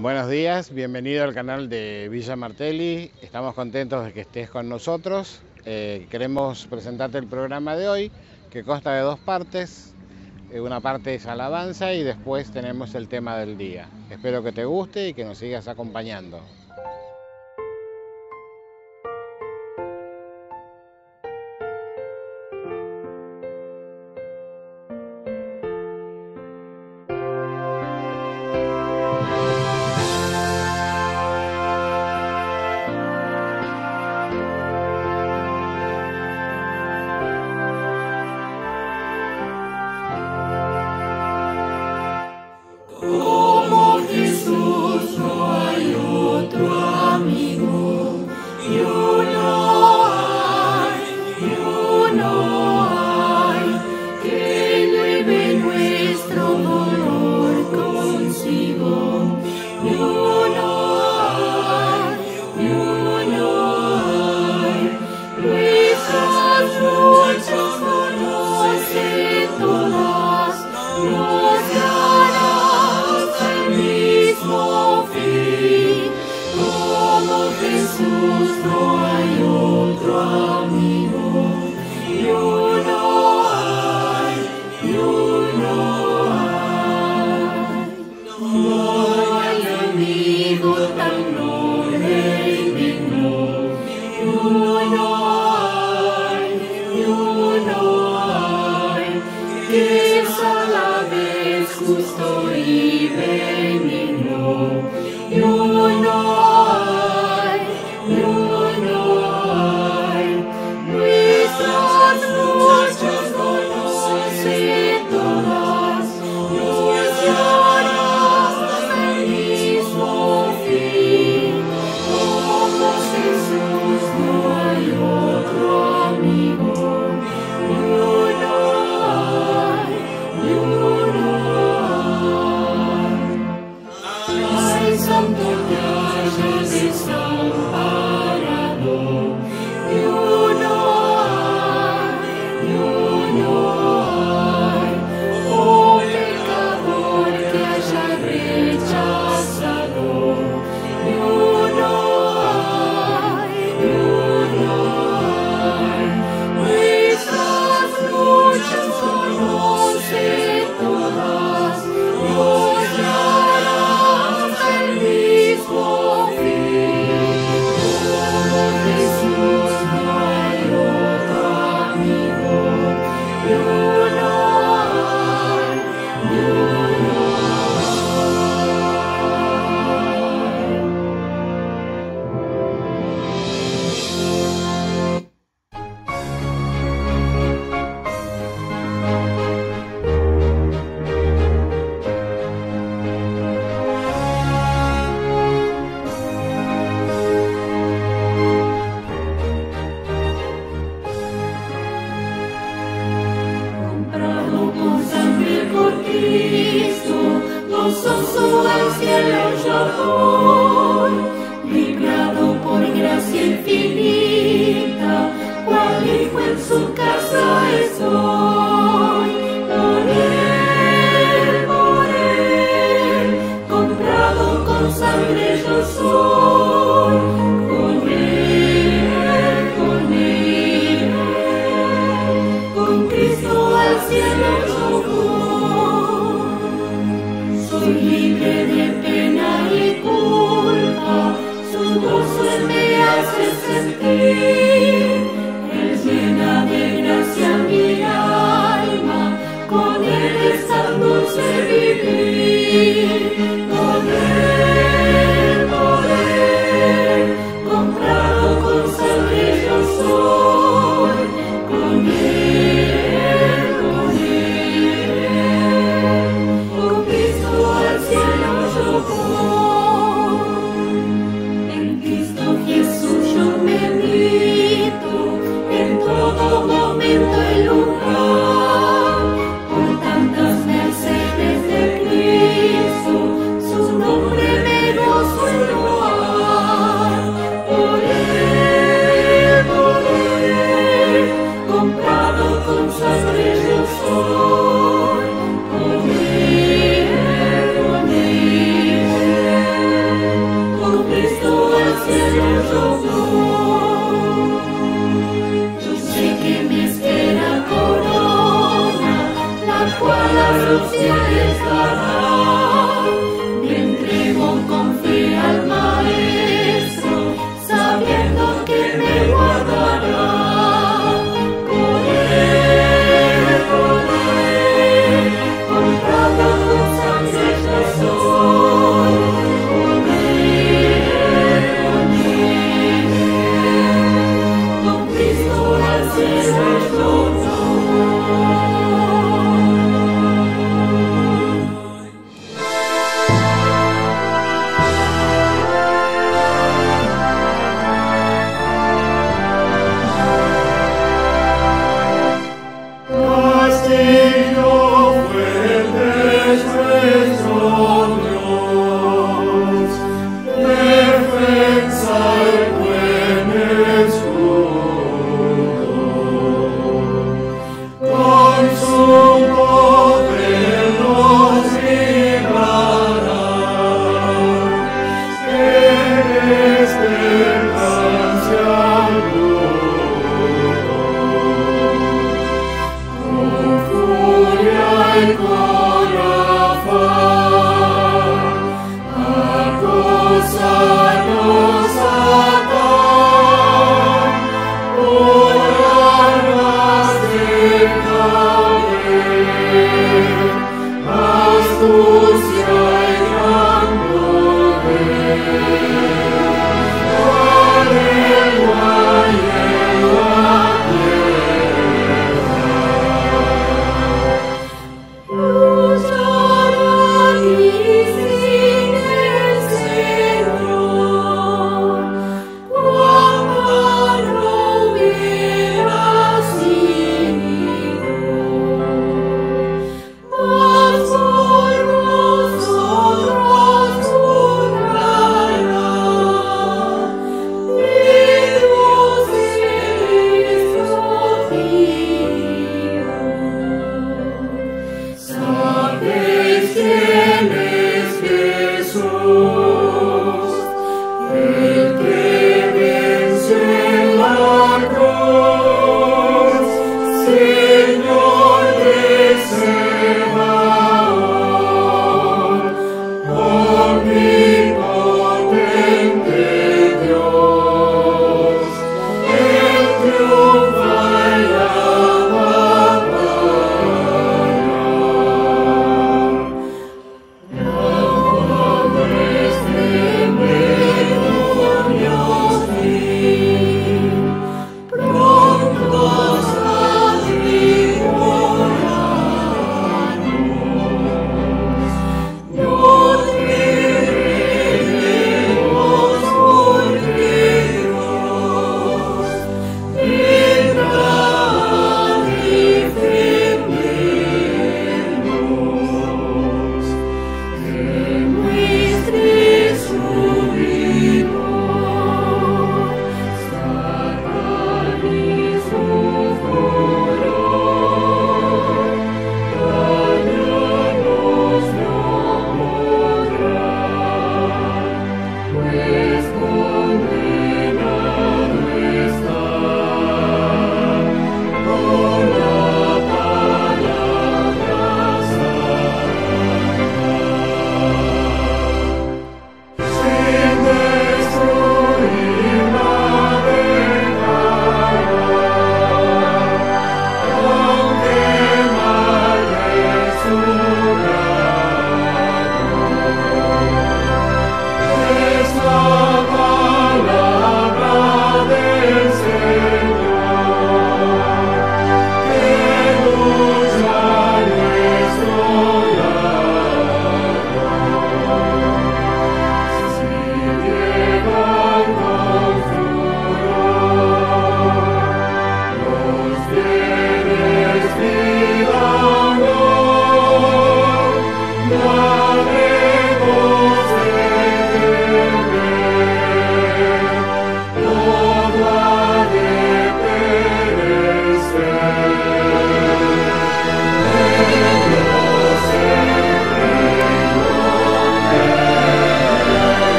Buenos días, bienvenido al canal de Villa Martelli. Estamos contentos de que estés con nosotros. Queremos presentarte el programa de hoy, que consta de dos partes. Una parte es alabanza y después tenemos el tema del día. Espero que te guste y que nos sigas acompañando. En Cristo Jesús yo me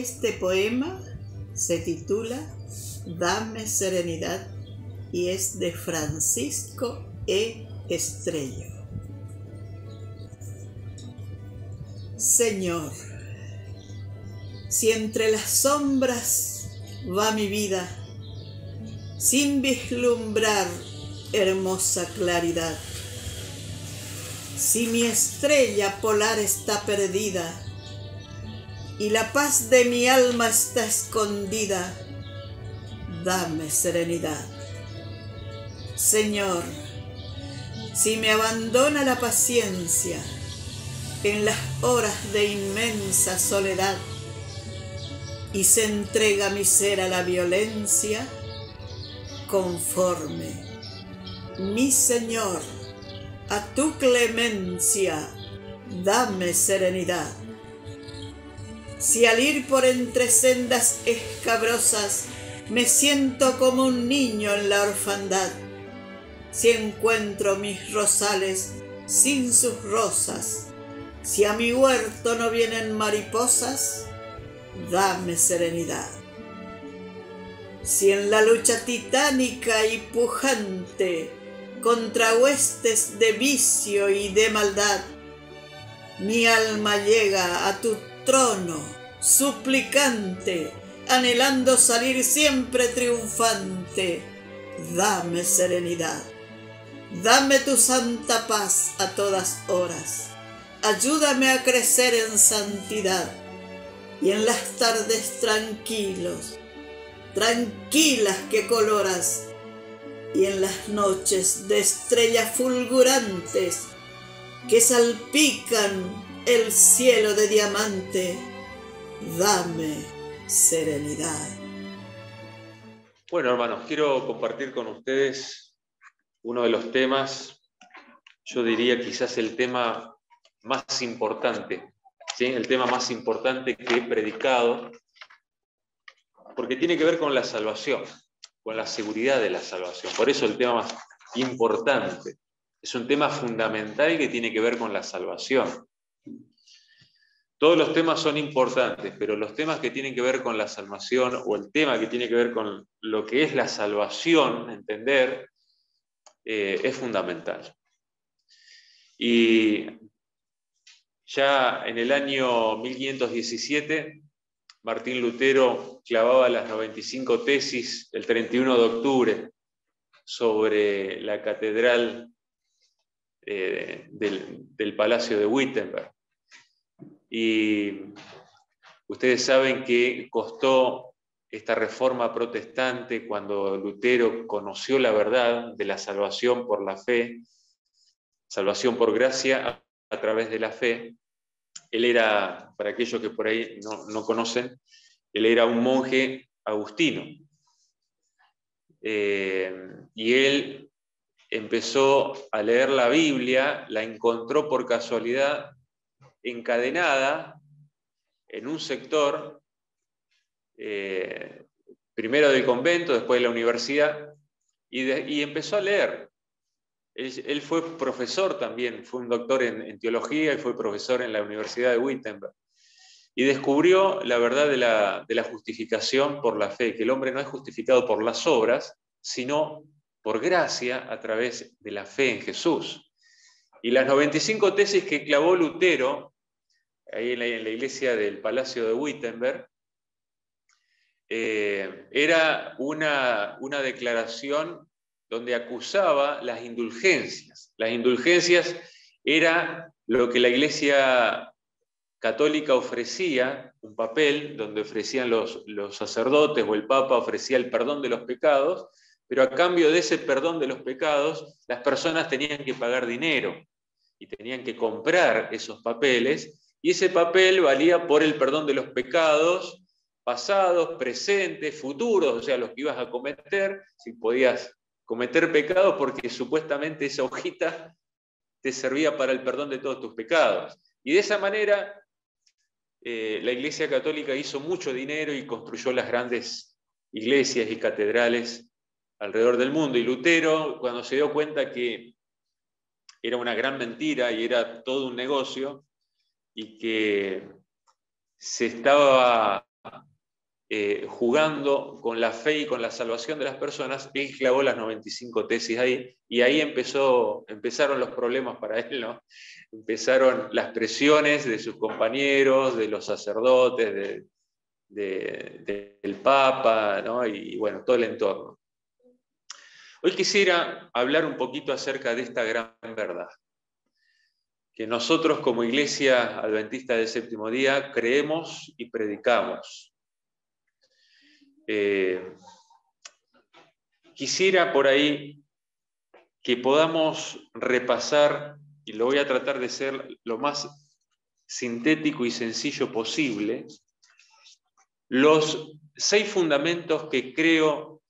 Este poema se titula Dame serenidad y es de Francisco E. Estrello. Señor, si entre las sombras va mi vida, sin vislumbrar hermosa claridad, si mi estrella polar está perdida y la paz de mi alma está escondida, dame serenidad. Señor, si me abandona la paciencia en las horas de inmensa soledad y se entrega mi ser a la violencia, conforme, mi Señor, a tu clemencia, dame serenidad. Si al ir por entre sendas escabrosas me siento como un niño en la orfandad, si encuentro mis rosales sin sus rosas, si a mi huerto no vienen mariposas, dame serenidad. Si en la lucha titánica y pujante contra huestes de vicio y de maldad, mi alma llega a tu trono suplicante, anhelando salir siempre triunfante, dame serenidad. Dame tu santa paz a todas horas, ayúdame a crecer en santidad, y en las tardes tranquilas que coloras, y en las noches de estrellas fulgurantes que salpican el cielo de diamante, dame serenidad. Bueno, hermanos, quiero compartir con ustedes uno de los temas, yo diría quizás el tema más importante, ¿sí? El tema más importante que he predicado, porque tiene que ver con la salvación, con la seguridad de la salvación. Por eso el tema más importante, Es un tema fundamental que tiene que ver con la salvación. Todos los temas son importantes, pero los temas que tienen que ver con la salvación, o el tema que tiene que ver con lo que es la salvación, entender, es fundamental. Y ya en el año 1517, Martín Lutero clavaba las 95 tesis el 31 de octubre sobre la catedral del Palacio de Wittenberg. Y ustedes saben que costó esta reforma protestante cuando Lutero conoció la verdad de la salvación por la fe, salvación por gracia a través de la fe. Él era, para aquellos que por ahí no conocen, él era un monje agustino. Y él empezó a leer la Biblia, la encontró por casualidad encadenada en un sector, primero del convento, después de la universidad, y empezó a leer. Él fue profesor también, fue un doctor en teología y fue profesor en la Universidad de Wittenberg. Y descubrió la verdad de la justificación por la fe, que el hombre no es justificado por las obras, sino por gracia a través de la fe en Jesús. Y las 95 tesis que clavó Lutero, ahí en la iglesia del Palacio de Wittenberg, era una declaración donde acusaba las indulgencias. Las indulgencias era lo que la Iglesia Católica ofrecía, un papel donde ofrecían los sacerdotes o el Papa ofrecía el perdón de los pecados, pero a cambio de ese perdón de los pecados, las personas tenían que pagar dinero y tenían que comprar esos papeles, y ese papel valía por el perdón de los pecados pasados, presentes, futuros, o sea, los que ibas a cometer, si podías cometer pecados, porque supuestamente esa hojita te servía para el perdón de todos tus pecados. Y de esa manera la Iglesia Católica hizo mucho dinero y construyó las grandes iglesias y catedrales alrededor del mundo. Y Lutero, cuando se dio cuenta que era una gran mentira y era todo un negocio, y que se estaba jugando con la fe y con la salvación de las personas, él clavó las 95 tesis ahí, y ahí empezaron los problemas para él, ¿no? Empezaron las presiones de sus compañeros, de los sacerdotes, del Papa, ¿no? Y bueno, todo el entorno. Hoy quisiera hablar un poquito acerca de esta gran verdad, que nosotros como Iglesia Adventista del Séptimo Día creemos y predicamos. Quisiera por ahí que podamos repasar, y lo voy a tratar de ser lo más sintético y sencillo posible, los 6 fundamentos que creo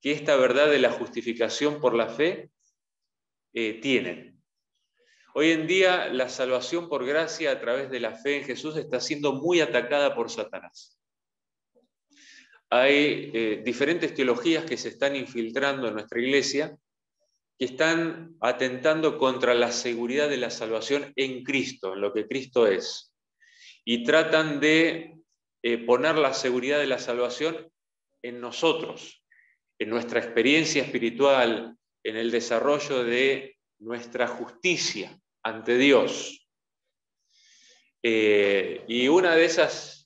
que esta verdad de la justificación por la fe tienen. Hoy en día la salvación por gracia a través de la fe en Jesús está siendo muy atacada por Satanás. Hay diferentes teologías que se están infiltrando en nuestra iglesia, que están atentando contra la seguridad de la salvación en Cristo, en lo que Cristo es. Y tratan de poner la seguridad de la salvación en nosotros, en nuestra experiencia espiritual, en el desarrollo de nuestra justicia ante Dios. Y una de esas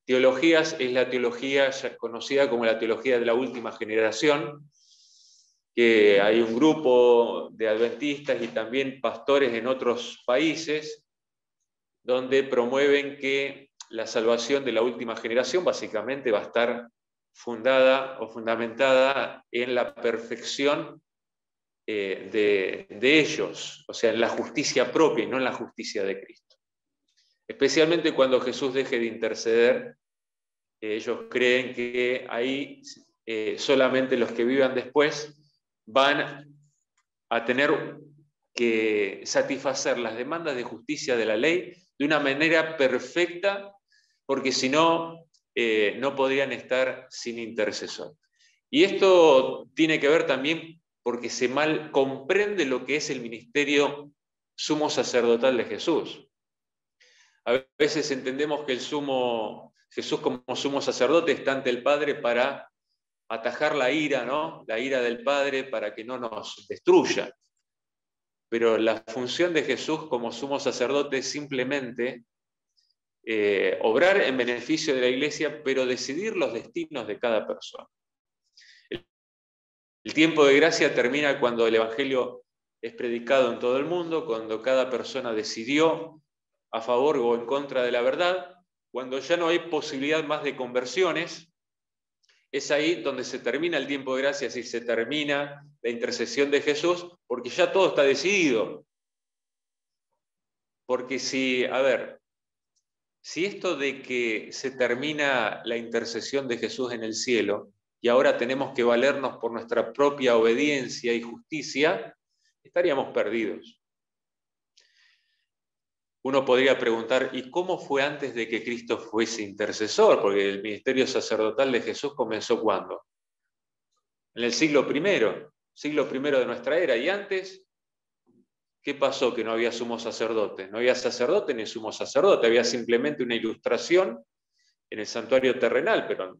teologías es la teología conocida como la teología de la última generación, que hay un grupo de adventistas y también pastores en otros países donde promueven que la salvación de la última generación básicamente va a estar fundada o fundamentada en la perfección de ellos, o sea, en la justicia propia y no en la justicia de Cristo. Especialmente cuando Jesús deje de interceder, ellos creen que ahí solamente los que vivan después van a tener que satisfacer las demandas de justicia de la ley de una manera perfecta, porque si no, no podrían estar sin intercesor. Y esto tiene que ver también porque se mal comprende lo que es el ministerio sumo sacerdotal de Jesús. A veces entendemos que Jesús como sumo sacerdote está ante el Padre para atajar la ira, ¿no? La ira del Padre para que no nos destruya. Pero la función de Jesús como sumo sacerdote es simplemente obrar en beneficio de la iglesia, pero decidir los destinos de cada persona. El tiempo de gracia termina cuando el Evangelio es predicado en todo el mundo, cuando cada persona decidió a favor o en contra de la verdad, cuando ya no hay posibilidad más de conversiones. Es ahí donde se termina el tiempo de gracia, es decir, se termina la intercesión de Jesús, porque ya todo está decidido. Porque si esto de que se termina la intercesión de Jesús en el cielo, y ahora tenemos que valernos por nuestra propia obediencia y justicia, estaríamos perdidos. Uno podría preguntar, ¿y cómo fue antes de que Cristo fuese intercesor? Porque el ministerio sacerdotal de Jesús comenzó ¿cuándo? En el siglo I de nuestra era. Y antes, ¿qué pasó? Que no había sumo sacerdote. No había sacerdote ni sumo sacerdote, había simplemente una ilustración en el santuario terrenal, pero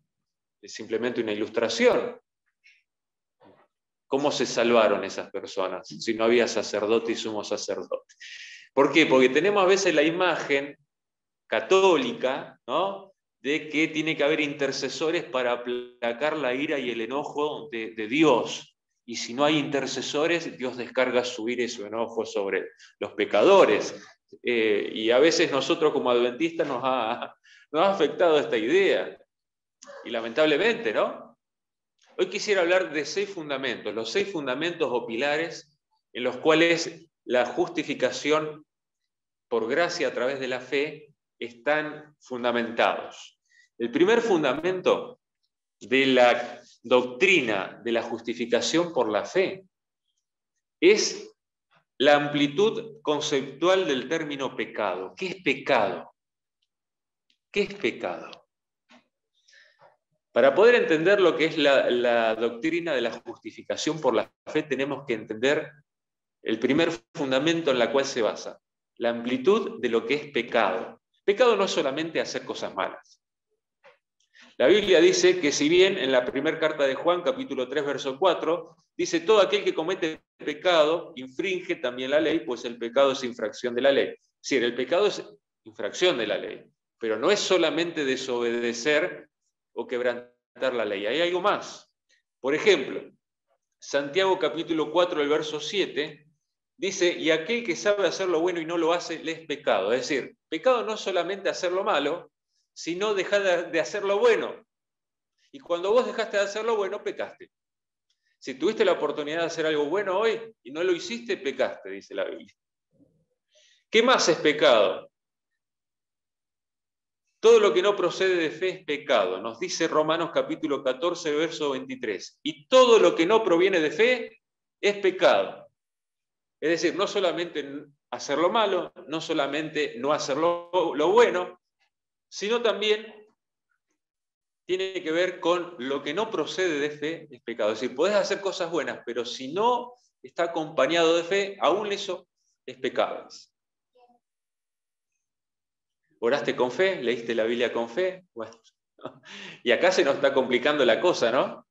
es simplemente una ilustración. ¿Cómo se salvaron esas personas si no había sacerdote y sumo sacerdote? ¿Por qué? Porque tenemos a veces la imagen católica, ¿no?, de que tiene que haber intercesores para aplacar la ira y el enojo de Dios. Y si no hay intercesores, Dios descarga su ira y su enojo sobre los pecadores. Y a veces nosotros como adventistas nos ha afectado esta idea. Y lamentablemente, ¿no? Hoy quisiera hablar de 6 fundamentos, los 6 fundamentos o pilares en los cuales la justificación por gracia a través de la fe están fundamentados. El primer fundamento de la doctrina de la justificación por la fe es la amplitud conceptual del término pecado. ¿Qué es pecado? ¿Qué es pecado? Para poder entender lo que es la doctrina de la justificación por la fe, tenemos que entender el primer fundamento en la cual se basa, la amplitud de lo que es pecado. Pecado no es solamente hacer cosas malas. La Biblia dice que si bien en la primera carta de Juan, capítulo 3, verso 4, dice todo aquel que comete pecado infringe también la ley, pues el pecado es infracción de la ley. Sí, el pecado es infracción de la ley, pero no es solamente desobedecer o quebrantar la ley. Hay algo más. Por ejemplo, Santiago capítulo 4, el verso 7, dice, y aquel que sabe hacer lo bueno y no lo hace, le es pecado. Es decir, pecado no es solamente hacer lo malo, sino dejar de hacer lo bueno. Y cuando vos dejaste de hacer lo bueno, pecaste. Si tuviste la oportunidad de hacer algo bueno hoy y no lo hiciste, pecaste, dice la Biblia. ¿Qué más es pecado? Todo lo que no procede de fe es pecado, nos dice Romanos capítulo 14, verso 23. Y todo lo que no proviene de fe es pecado. Es decir, no solamente hacer lo malo, no solamente no hacer lo bueno, sino también tiene que ver con lo que no procede de fe es pecado. Es decir, podés hacer cosas buenas, pero si no está acompañado de fe, aún eso es pecado. ¿Oraste con fe? ¿Leíste la Biblia con fe? Bueno, y acá se nos está complicando la cosa, ¿no?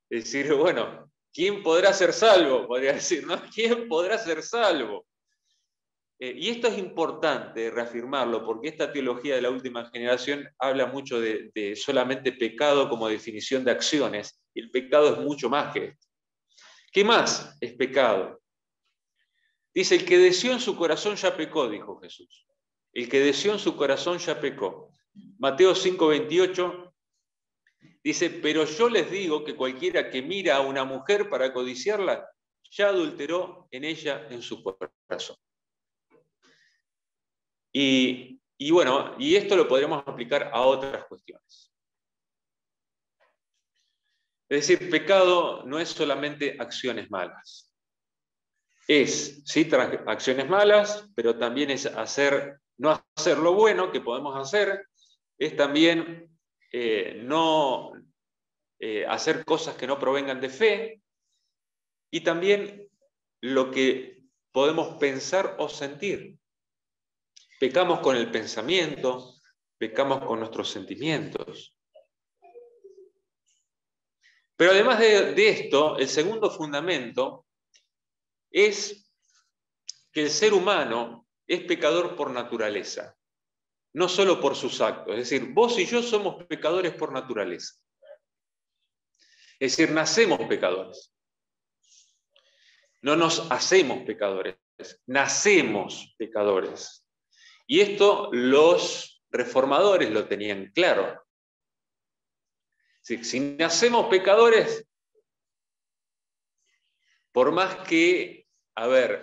Es decir, bueno, ¿quién podrá ser salvo? Podría decir, ¿no? ¿Quién podrá ser salvo? Y esto es importante reafirmarlo, porque esta teología de la última generación habla mucho de solamente pecado como definición de acciones, y el pecado es mucho más que esto. ¿Qué más es pecado? Dice, el que deseó en su corazón ya pecó, dijo Jesús. El que deseó en su corazón ya pecó. Mateo 5:28 dice, pero yo les digo que cualquiera que mira a una mujer para codiciarla, ya adulteró en ella en su corazón. Y bueno, y esto lo podríamos aplicar a otras cuestiones. Es decir, pecado no es solamente acciones malas. Es, sí, acciones malas, pero también es no hacer lo bueno que podemos hacer, es también no hacer cosas que no provengan de fe, y también lo que podemos pensar o sentir. Pecamos con el pensamiento, pecamos con nuestros sentimientos. Pero además de esto, el segundo fundamento es que el ser humano es pecador por naturaleza, no solo por sus actos. Es decir, vos y yo somos pecadores por naturaleza. Es decir, nacemos pecadores. No nos hacemos pecadores, nacemos pecadores. Y esto los reformadores lo tenían claro. Si nacemos pecadores, por más que,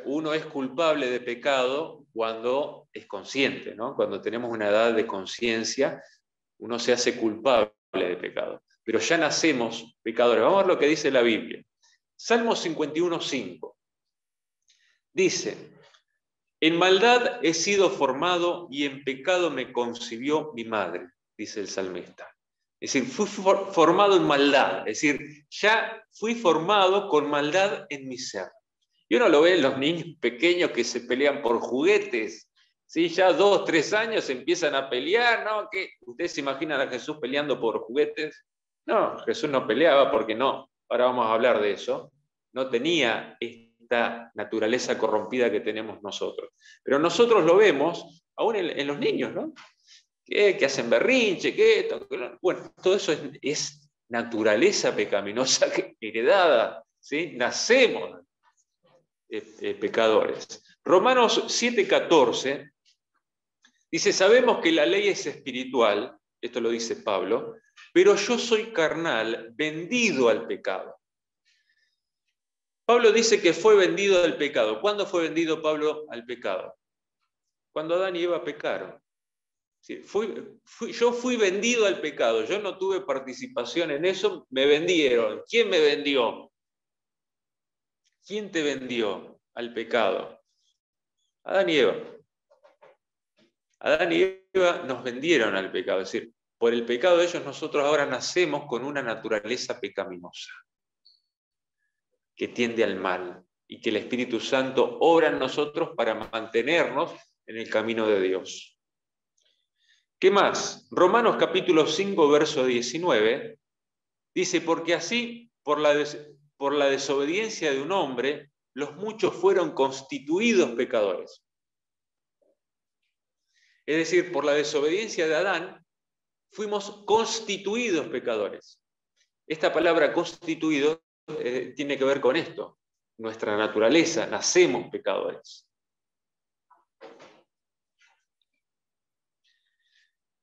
uno es culpable de pecado cuando es consciente, ¿no? Cuando tenemos una edad de conciencia, uno se hace culpable de pecado. Pero ya nacemos pecadores. Vamos a ver lo que dice la Biblia. Salmo 51:5. Dice: en maldad he sido formado y en pecado me concibió mi madre, dice el salmista. Es decir, fui formado en maldad, es decir, ya fui formado con maldad en mi ser. Y uno lo ve en los niños pequeños que se pelean por juguetes, ¿sí? Ya 2, 3 años empiezan a pelear, ¿no? ¿Qué? ¿Ustedes se imaginan a Jesús peleando por juguetes? No, Jesús no peleaba porque no, ahora vamos a hablar de eso, no tenía esta naturaleza corrompida que tenemos nosotros. Pero nosotros lo vemos aún en los niños, ¿no? Que hacen berrinche, bueno, todo eso es naturaleza pecaminosa heredada, ¿sí? Nacemos pecadores. Romanos 7:14 dice: sabemos que la ley es espiritual, esto lo dice Pablo, pero yo soy carnal, vendido al pecado. Pablo dice que fue vendido al pecado. ¿Cuándo fue vendido Pablo al pecado? Cuando Adán y Eva pecaron. Sí, yo fui vendido al pecado, yo no tuve participación en eso, me vendieron. ¿Quién me vendió? ¿Quién te vendió al pecado? Adán y Eva. Adán y Eva nos vendieron al pecado, es decir, por el pecado de ellos nosotros ahora nacemos con una naturaleza pecaminosa que tiende al mal y que el Espíritu Santo obra en nosotros para mantenernos en el camino de Dios. ¿Qué más? Romanos capítulo 5, verso 19, dice: porque así, por la desobediencia de un hombre, los muchos fueron constituidos pecadores. Es decir, por la desobediencia de Adán, fuimos constituidos pecadores. Esta palabra constituido tiene que ver con esto, nuestra naturaleza, nacemos pecadores.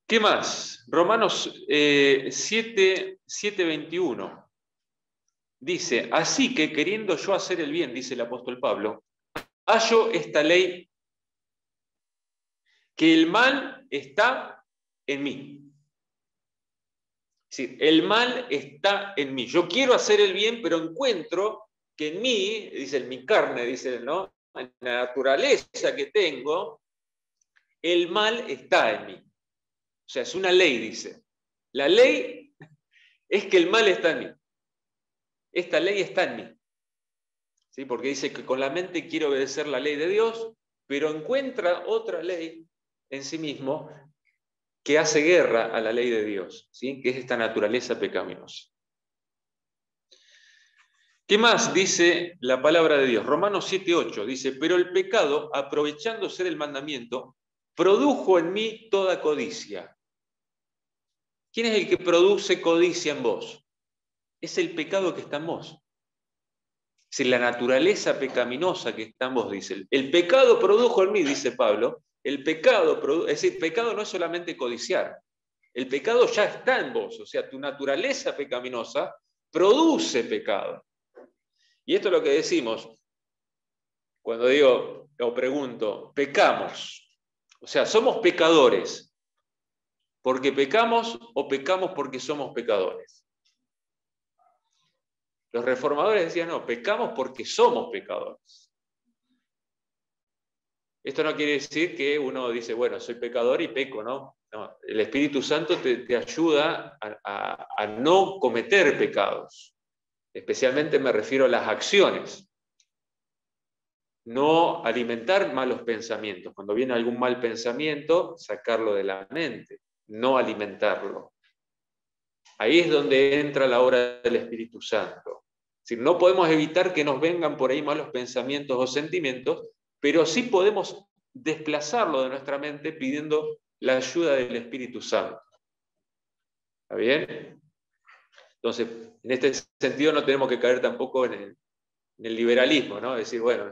¿Qué más? Romanos 7:21 dice: así que queriendo yo hacer el bien, dice el apóstol Pablo, hallo esta ley, que el mal está en mí. Es decir, el mal está en mí. Yo quiero hacer el bien, pero encuentro que en mí, dice en mi carne, dice, ¿no? En la naturaleza que tengo, el mal está en mí. O sea, es una ley, dice. La ley es que el mal está en mí. Esta ley está en mí. ¿Sí? Porque dice que con la mente quiere obedecer la ley de Dios, pero encuentra otra ley en sí mismo que hace guerra a la ley de Dios, ¿sí? Que es esta naturaleza pecaminosa. ¿Qué más dice la palabra de Dios? Romanos 7:8 dice: pero el pecado, aprovechándose del mandamiento, produjo en mí toda codicia. ¿Quién es el que produce codicia en vos? Es el pecado que está en vos. Es la naturaleza pecaminosa que está en vos, dice. El pecado produjo en mí, dice Pablo. El pecado, es decir, pecado no es solamente codiciar. El pecado ya está en vos. O sea, tu naturaleza pecaminosa produce pecado. Y esto es lo que decimos cuando digo o pregunto, pecamos. O sea, somos pecadores porque pecamos o pecamos porque somos pecadores. Los reformadores decían, no, pecamos porque somos pecadores. Esto no quiere decir que uno dice, bueno, soy pecador y peco, ¿no? No, el Espíritu Santo te ayuda a no cometer pecados. Especialmente me refiero a las acciones. No alimentar malos pensamientos. Cuando viene algún mal pensamiento, sacarlo de la mente, no alimentarlo. Ahí es donde entra la obra del Espíritu Santo. Es decir, no podemos evitar que nos vengan por ahí malos pensamientos o sentimientos, pero sí podemos desplazarlo de nuestra mente pidiendo la ayuda del Espíritu Santo. ¿Está bien? Entonces, en este sentido no tenemos que caer tampoco en el liberalismo, ¿no? Decir, bueno,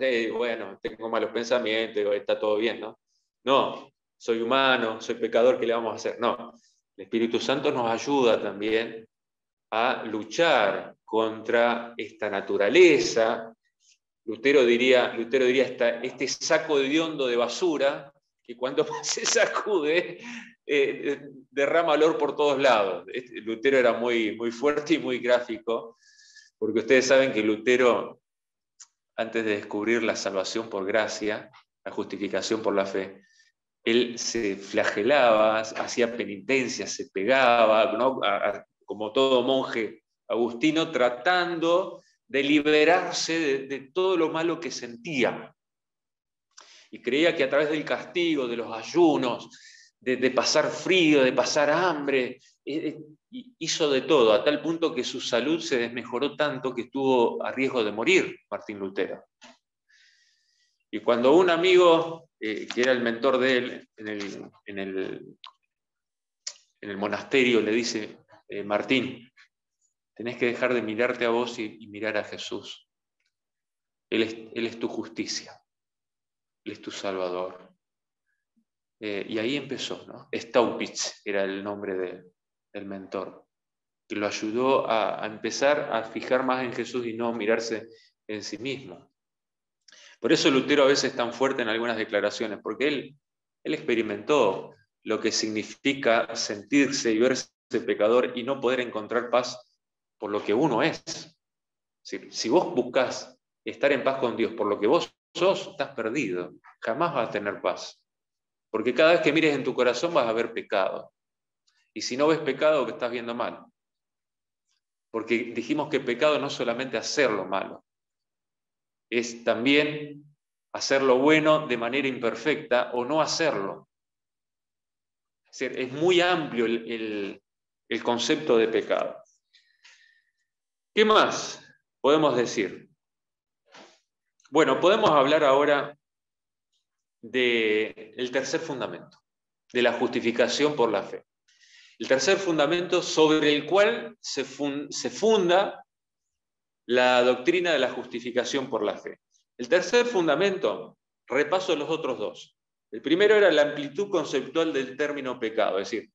tengo malos pensamientos, está todo bien, ¿no? No, soy humano, soy pecador, ¿qué le vamos a hacer? No, el Espíritu Santo nos ayuda también a luchar contra esta naturaleza. Lutero diría este saco hediondo de basura que cuando se sacude derrama olor por todos lados. Lutero era muy, muy fuerte y muy gráfico, porque ustedes saben que Lutero, antes de descubrir la salvación por gracia, la justificación por la fe, él se flagelaba, hacía penitencia, se pegaba, ¿no? Como todo monje agustino, tratando de liberarse de todo lo malo que sentía. Y creía que a través del castigo, de los ayunos, de pasar frío, de pasar hambre, hizo de todo, a tal punto que su salud se desmejoró tanto que estuvo a riesgo de morir Martín Lutero. Y cuando un amigo, que era el mentor de él en el monasterio, le dice, Martín, tenés que dejar de mirarte a vos y mirar a Jesús. Él es tu justicia, Él es tu Salvador. Y ahí empezó, ¿no? Staupitz era el nombre del mentor, que lo ayudó a empezar a fijar más en Jesús y no mirarse en sí mismo. Por eso Lutero a veces es tan fuerte en algunas declaraciones, porque él experimentó lo que significa sentirse y verse pecador y no poder encontrar paz por lo que uno es. Si vos buscas estar en paz con Dios por lo que vos sos, estás perdido. Jamás vas a tener paz. Porque cada vez que mires en tu corazón vas a ver pecado. Y si no ves pecado, que estás viendo mal. Porque dijimos que pecado no es solamente hacer lo malo, es también hacer lo bueno de manera imperfecta o no hacerlo. Es decir, es muy amplio el concepto de pecado. ¿Qué más podemos decir? Bueno, podemos hablar ahora del tercer fundamento, de la justificación por la fe. El tercer fundamento sobre el cual se funda la doctrina de la justificación por la fe. El tercer fundamento, repaso los otros dos. El primero era la amplitud conceptual del término pecado, es decir,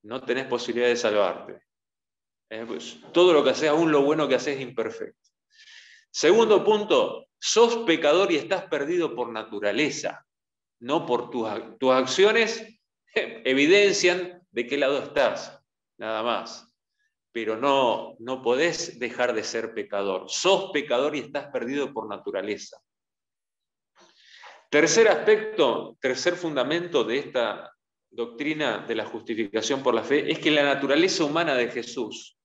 no tenés posibilidad de salvarte. Pues, todo lo que haces, aún lo bueno que haces, es imperfecto. Segundo punto, sos pecador y estás perdido por naturaleza, no por tus acciones evidencian de qué lado estás, nada más. Pero no podés dejar de ser pecador. Sos pecador y estás perdido por naturaleza. Tercer aspecto, tercer fundamento de esta doctrina de la justificación por la fe es que la naturaleza humana de Jesús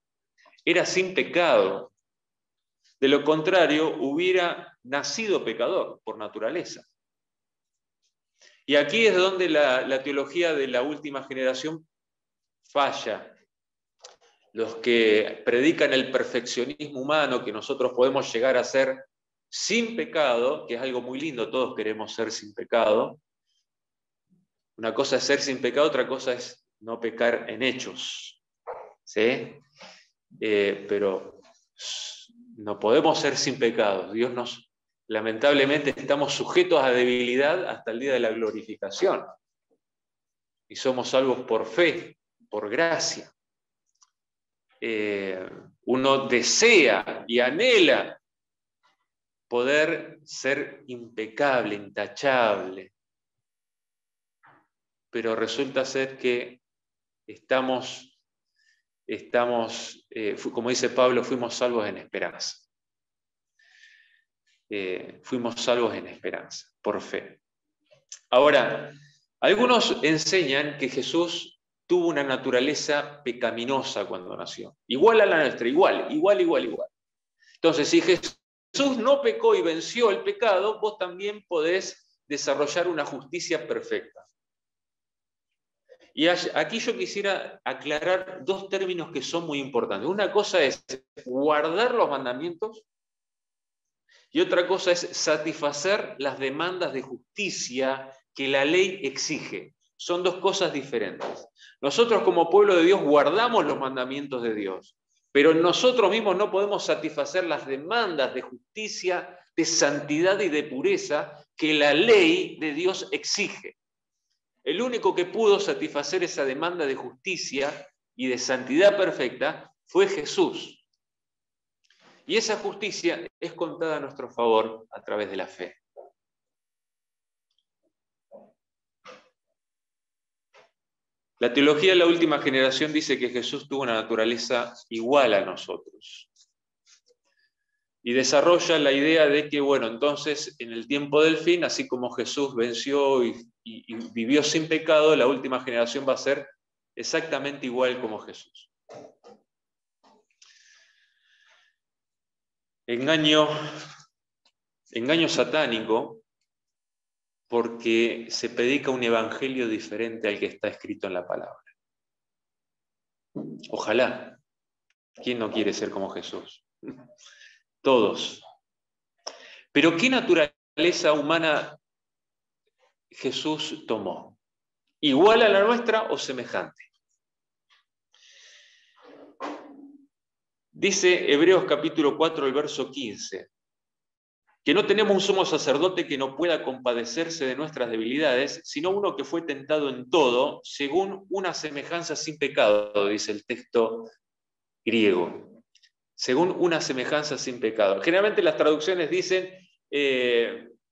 era sin pecado. De lo contrario, hubiera nacido pecador por naturaleza. Y aquí es donde la teología de la última generación falla. Los que predican el perfeccionismo humano, que nosotros podemos llegar a ser sin pecado, que es algo muy lindo, todos queremos ser sin pecado. Una cosa es ser sin pecado, otra cosa es no pecar en hechos. ¿Sí? Pero no podemos ser sin pecado. Lamentablemente, estamos sujetos a debilidad hasta el día de la glorificación. Y somos salvos por fe, por gracia. Uno desea y anhela poder ser impecable, intachable, pero resulta ser que estamos, como dice Pablo, fuimos salvos en esperanza. Fuimos salvos en esperanza, por fe. Ahora, algunos enseñan que Jesús tuvo una naturaleza pecaminosa cuando nació. Igual a la nuestra, igual. Entonces, si Jesús no pecó y venció el pecado, vos también podés desarrollar una justicia perfecta. Y aquí yo quisiera aclarar dos términos que son muy importantes. Una cosa es guardar los mandamientos y otra cosa es satisfacer las demandas de justicia que la ley exige. Son dos cosas diferentes. Nosotros como pueblo de Dios guardamos los mandamientos de Dios, pero nosotros mismos no podemos satisfacer las demandas de justicia, de santidad y de pureza que la ley de Dios exige. El único que pudo satisfacer esa demanda de justicia y de santidad perfecta fue Jesús. Y esa justicia es contada a nuestro favor a través de la fe. La teología de la última generación dice que Jesús tuvo una naturaleza igual a nosotros. Y desarrolla la idea de que, bueno, entonces en el tiempo del fin, así como Jesús venció y vivió sin pecado, la última generación va a ser exactamente igual como Jesús. Engaño satánico, porque se predica un evangelio diferente al que está escrito en la palabra. Ojalá. ¿Quién no quiere ser como Jesús? Todos. Pero ¿qué naturaleza humana Jesús tomó? ¿Igual a la nuestra o semejante? Dice Hebreos capítulo 4, el verso 15, que no tenemos un sumo sacerdote que no pueda compadecerse de nuestras debilidades, sino uno que fue tentado en todo, según una semejanza sin pecado, dice el texto griego. Según una semejanza sin pecado. Generalmente las traducciones dicen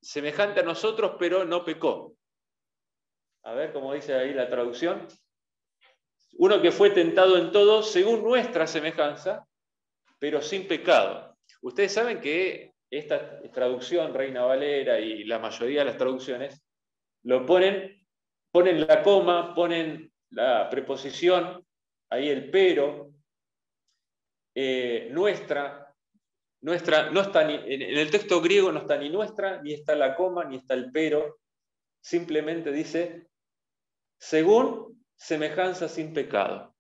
semejante a nosotros, pero no pecó. A ver cómo dice ahí la traducción. Uno que fue tentado en todo, según nuestra semejanza, pero sin pecado. Ustedes saben que esta traducción, Reina Valera y la mayoría de las traducciones, lo ponen la coma, ponen la preposición, ahí el pero, nuestra no está en el texto griego no está ni nuestra, ni está la coma, ni está el pero, simplemente dice, según semejanza sin pecado.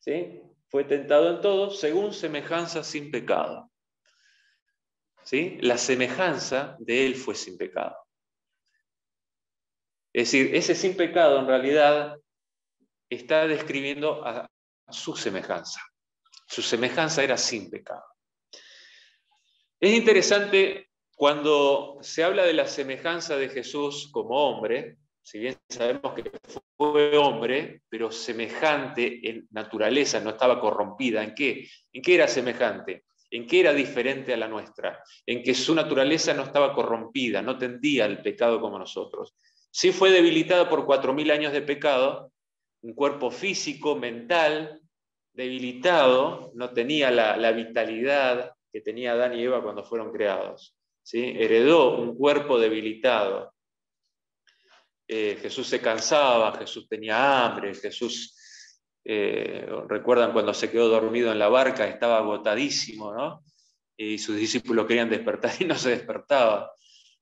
¿Sí? Fue tentado en todo, según semejanza sin pecado. ¿Sí? La semejanza de él fue sin pecado. Es decir, ese sin pecado en realidad está describiendo a su semejanza. Su semejanza era sin pecado. Es interesante cuando se habla de la semejanza de Jesús como hombre, si bien sabemos que fue hombre, pero semejante en naturaleza, no estaba corrompida. ¿En qué? ¿En qué era semejante? ¿En qué era diferente a la nuestra? En que su naturaleza no estaba corrompida, no tendía al pecado como nosotros. Sí fue debilitada por 4000 años de pecado, un cuerpo físico, mental, debilitado, no tenía la vitalidad que tenía Adán y Eva cuando fueron creados. ¿Sí? Heredó un cuerpo debilitado. Jesús se cansaba, Jesús tenía hambre, Jesús, recuerdan cuando se quedó dormido en la barca, estaba agotadísimo, ¿no? Y sus discípulos querían despertar y no se despertaba.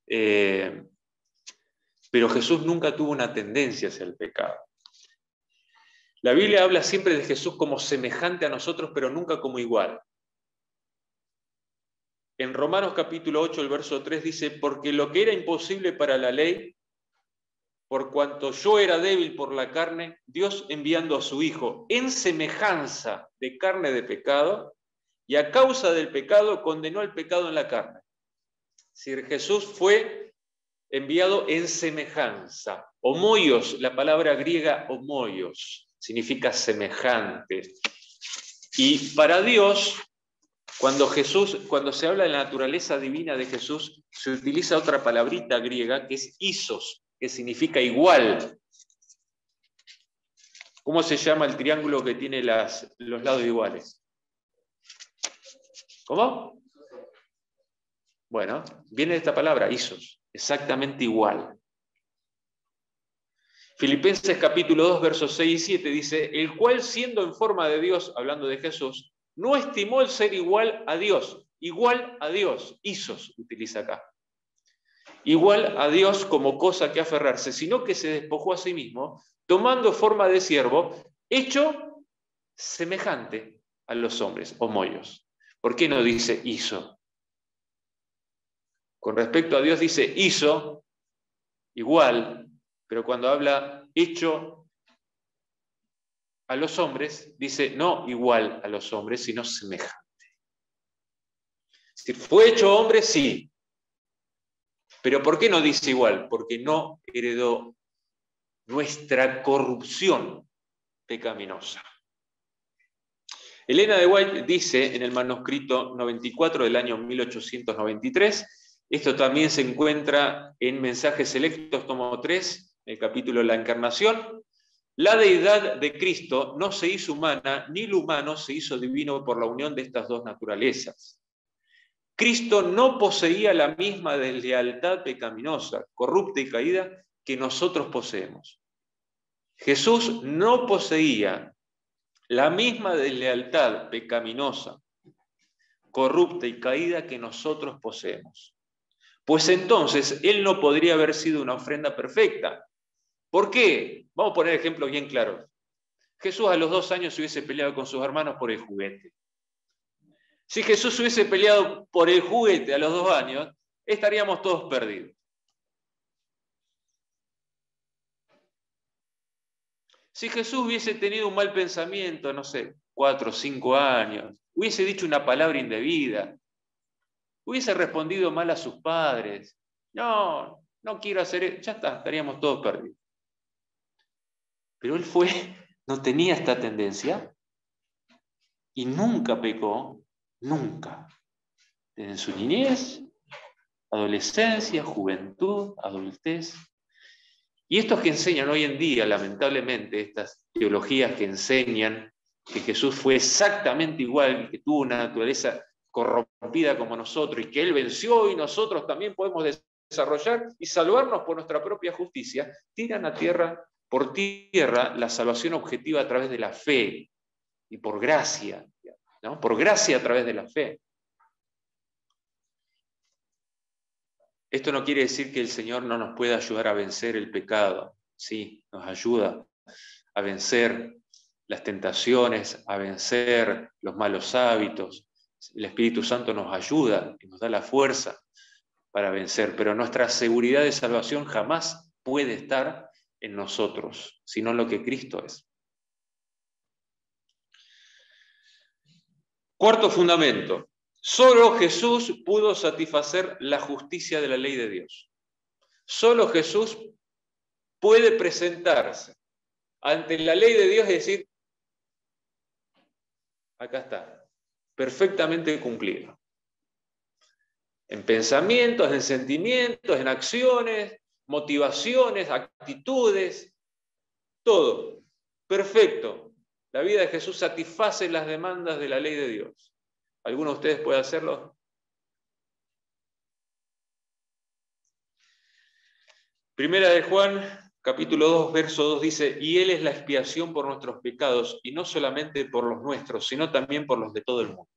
Pero Jesús nunca tuvo una tendencia hacia el pecado. La Biblia habla siempre de Jesús como semejante a nosotros, pero nunca como igual. En Romanos capítulo 8, el verso 3 dice, porque lo que era imposible para la ley, por cuanto yo era débil por la carne, Dios enviando a su Hijo en semejanza de carne de pecado, y a causa del pecado condenó el pecado en la carne. Es decir, Jesús fue enviado en semejanza. Homoios, la palabra griega homoios, significa semejante. Y para Dios, cuando se habla de la naturaleza divina de Jesús, se utiliza otra palabrita griega que es isos, que significa igual. ¿Cómo se llama el triángulo que tiene los lados iguales? ¿Cómo? Bueno, viene de esta palabra, isos, exactamente igual. Filipenses capítulo 2, versos 6 y 7 dice, el cual siendo en forma de Dios, hablando de Jesús, no estimó el ser igual a Dios, isos utiliza acá, igual a Dios como cosa que aferrarse, sino que se despojó a sí mismo, tomando forma de siervo, hecho semejante a los hombres, homoios. ¿Por qué no dice hizo? Con respecto a Dios dice hizo, igual, pero cuando habla hecho a los hombres, dice no igual a los hombres, sino semejante. Es decir, fue hecho hombre, sí. Pero ¿por qué no dice igual? Porque no heredó nuestra corrupción pecaminosa. Elena de White dice en el manuscrito 94 del año 1893, esto también se encuentra en Mensajes Selectos, tomo 3, el capítulo de la Encarnación, la deidad de Cristo no se hizo humana, ni lo humano se hizo divino por la unión de estas dos naturalezas. Cristo no poseía la misma deslealtad pecaminosa, corrupta y caída que nosotros poseemos. Jesús no poseía la misma deslealtad pecaminosa, corrupta y caída que nosotros poseemos. Pues entonces Él no podría haber sido una ofrenda perfecta. ¿Por qué? Vamos a poner ejemplos bien claros. Jesús a los 2 años se hubiese peleado con sus hermanos por el juguete. Si Jesús hubiese peleado por el juguete a los 2 años, estaríamos todos perdidos. Si Jesús hubiese tenido un mal pensamiento, no sé, 4 o 5 años, hubiese dicho una palabra indebida, hubiese respondido mal a sus padres, no quiero hacer eso, ya está, estaríamos todos perdidos. Pero él no tenía esta tendencia y nunca pecó, nunca. En su niñez, adolescencia, juventud, adultez. Y estos que enseñan hoy en día, lamentablemente, estas teologías que enseñan que Jesús fue exactamente igual, que tuvo una naturaleza corrompida como nosotros y que Él venció y nosotros también podemos desarrollar y salvarnos por nuestra propia justicia, tiran por tierra la salvación objetiva a través de la fe y por gracia, ¿no? Por gracia a través de la fe. Esto no quiere decir que el Señor no nos pueda ayudar a vencer el pecado. Sí, nos ayuda a vencer las tentaciones, a vencer los malos hábitos. El Espíritu Santo nos ayuda y nos da la fuerza para vencer, pero nuestra seguridad de salvación jamás puede estar en nosotros, sino en lo que Cristo es. Cuarto fundamento. Solo Jesús pudo satisfacer la justicia de la ley de Dios. Solo Jesús puede presentarse ante la ley de Dios y decir, acá está, perfectamente cumplido. En pensamientos, en sentimientos, en acciones, motivaciones, actitudes, todo. Perfecto. La vida de Jesús satisface las demandas de la ley de Dios. ¿Alguno de ustedes puede hacerlo? Primera de Juan, capítulo 2, verso 2 dice, y Él es la expiación por nuestros pecados, y no solamente por los nuestros, sino también por los de todo el mundo.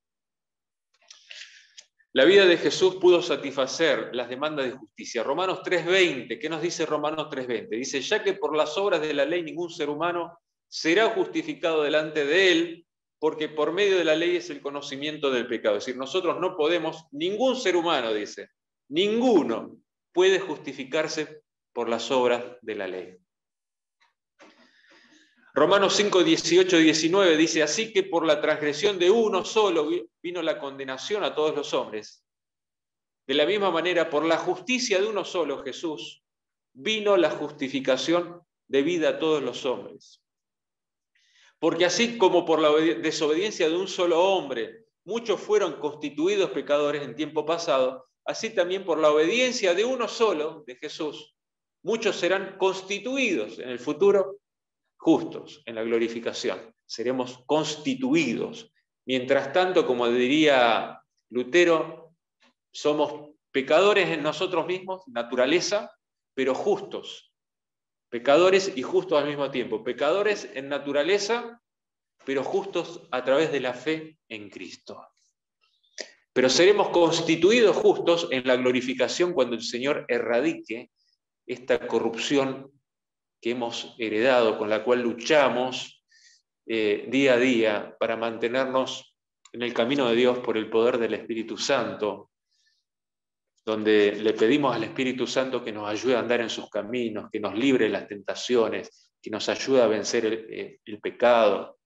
La vida de Jesús pudo satisfacer las demandas de justicia. Romanos 3:20, ¿qué nos dice Romanos 3:20? Dice, ya que por las obras de la ley ningún ser humano será justificado delante de Él, porque por medio de la ley es el conocimiento del pecado. Es decir, nosotros no podemos, ningún ser humano, dice, ninguno puede justificarse por las obras de la ley. Romanos 5:18 y 19 dice, así que por la transgresión de uno solo vino la condenación a todos los hombres. De la misma manera, por la justicia de uno solo, Jesús, vino la justificación debida a todos los hombres. Porque así como por la desobediencia de un solo hombre, muchos fueron constituidos pecadores en tiempo pasado, así también por la obediencia de uno solo, de Jesús, muchos serán constituidos en el futuro justos, en la glorificación. Seremos constituidos. Mientras tanto, como diría Lutero, somos pecadores en nosotros mismos, naturaleza, pero justos Pecadores y justos al mismo tiempo. Pecadores en naturaleza, pero justos a través de la fe en Cristo. Pero seremos constituidos justos en la glorificación cuando el Señor erradique esta corrupción que hemos heredado, con la cual luchamos día a día para mantenernos en el camino de Dios por el poder del Espíritu Santo, donde le pedimos al Espíritu Santo que nos ayude a andar en sus caminos, que nos libre de las tentaciones, que nos ayude a vencer el pecado.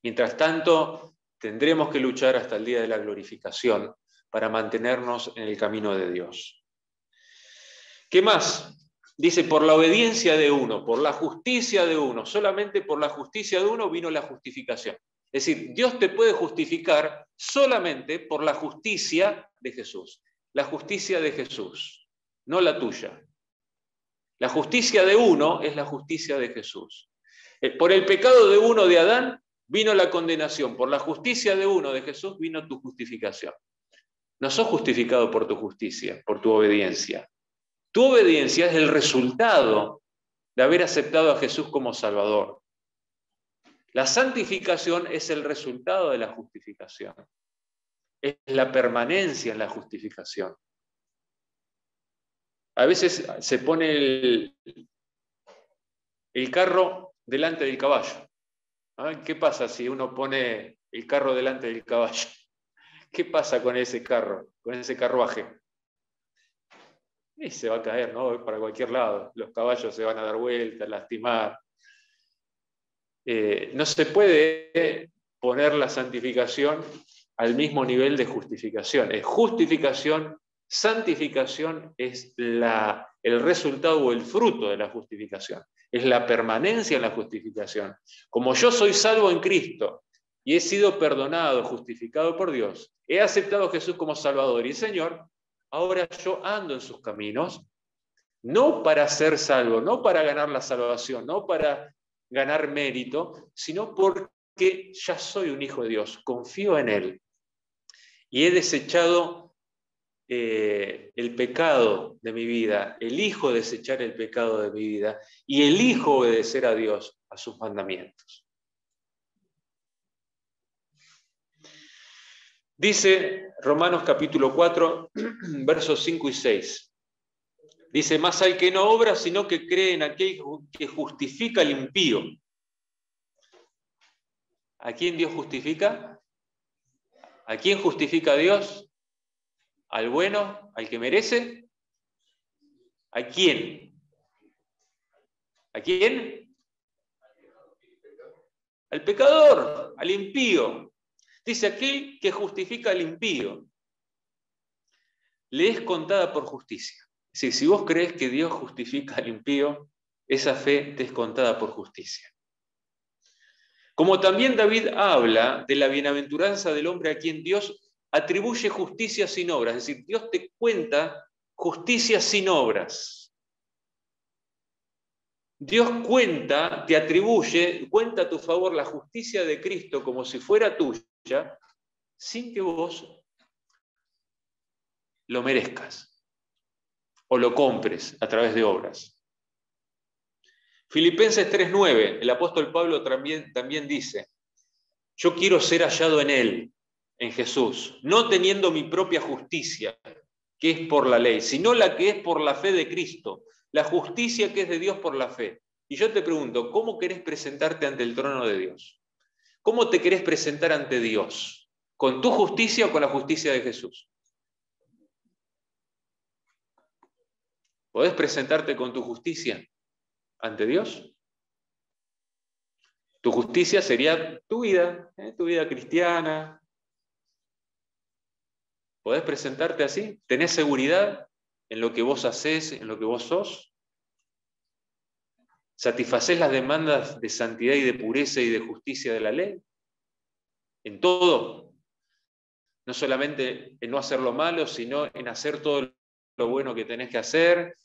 Mientras tanto, tendremos que luchar hasta el día de la glorificación para mantenernos en el camino de Dios. ¿Qué más? Dice, por la obediencia de uno, por la justicia de uno, solamente por la justicia de uno vino la justificación. Es decir, Dios te puede justificar solamente por la justicia de Jesús. La justicia de Jesús, no la tuya. La justicia de uno es la justicia de Jesús. Por el pecado de uno, de Adán, vino la condenación. Por la justicia de uno, de Jesús, vino tu justificación. No sos justificado por tu justicia, por tu obediencia. Tu obediencia es el resultado de haber aceptado a Jesús como Salvador. La santificación es el resultado de la justificación. Es la permanencia en la justificación. A veces se pone el carro delante del caballo. ¿Qué pasa si uno pone el carro delante del caballo? ¿Qué pasa con ese carro, con ese carruaje? Y se va a caer, ¿no? Para cualquier lado. Los caballos se van a dar vueltas, lastimar. No se puede poner la santificación al mismo nivel de justificación. Es justificación, santificación es el resultado o el fruto de la justificación. Es la permanencia en la justificación. Como yo soy salvo en Cristo y he sido perdonado, justificado por Dios, he aceptado a Jesús como Salvador y Señor, ahora yo ando en sus caminos, no para ser salvo, no para ganar la salvación, no para ganar mérito, sino porque ya soy un hijo de Dios, confío en Él. Y he desechado el pecado de mi vida, elijo desechar el pecado de mi vida y elijo obedecer a Dios, a sus mandamientos. Dice Romanos capítulo 4, versos 5 y 6. Dice, más al que no obra, sino que cree en aquel que justifica al impío. ¿A quién Dios justifica? ¿A quién justifica Dios? ¿Al bueno? ¿Al que merece? ¿A quién? ¿A quién? Al pecador, al impío. Dice, aquel que justifica al impío, le es contada por justicia. Es decir, si vos crees que Dios justifica al impío, esa fe te es contada por justicia. Como también David habla de la bienaventuranza del hombre a quien Dios atribuye justicia sin obras. Es decir, Dios te cuenta justicia sin obras. Dios cuenta, te atribuye, cuenta a tu favor la justicia de Cristo como si fuera tuya, sin que vos lo merezcas o lo compres a través de obras. Filipenses 3:9, el apóstol Pablo también dice, yo quiero ser hallado en Él, en Jesús, no teniendo mi propia justicia, que es por la ley, sino la que es por la fe de Cristo, la justicia que es de Dios por la fe. Y yo te pregunto, ¿cómo querés presentarte ante el trono de Dios? ¿Cómo te querés presentar ante Dios? ¿Con tu justicia o con la justicia de Jesús? ¿Podés presentarte con tu justicia ante Dios? Tu justicia sería tu vida cristiana. ¿Podés presentarte así? ¿Tenés seguridad en lo que vos hacés, en lo que vos sos? ¿Satisfacés las demandas de santidad y de pureza y de justicia de la ley? ¿En todo? No solamente en no hacer lo malo, sino en hacer todo lo bueno que tenés que hacer,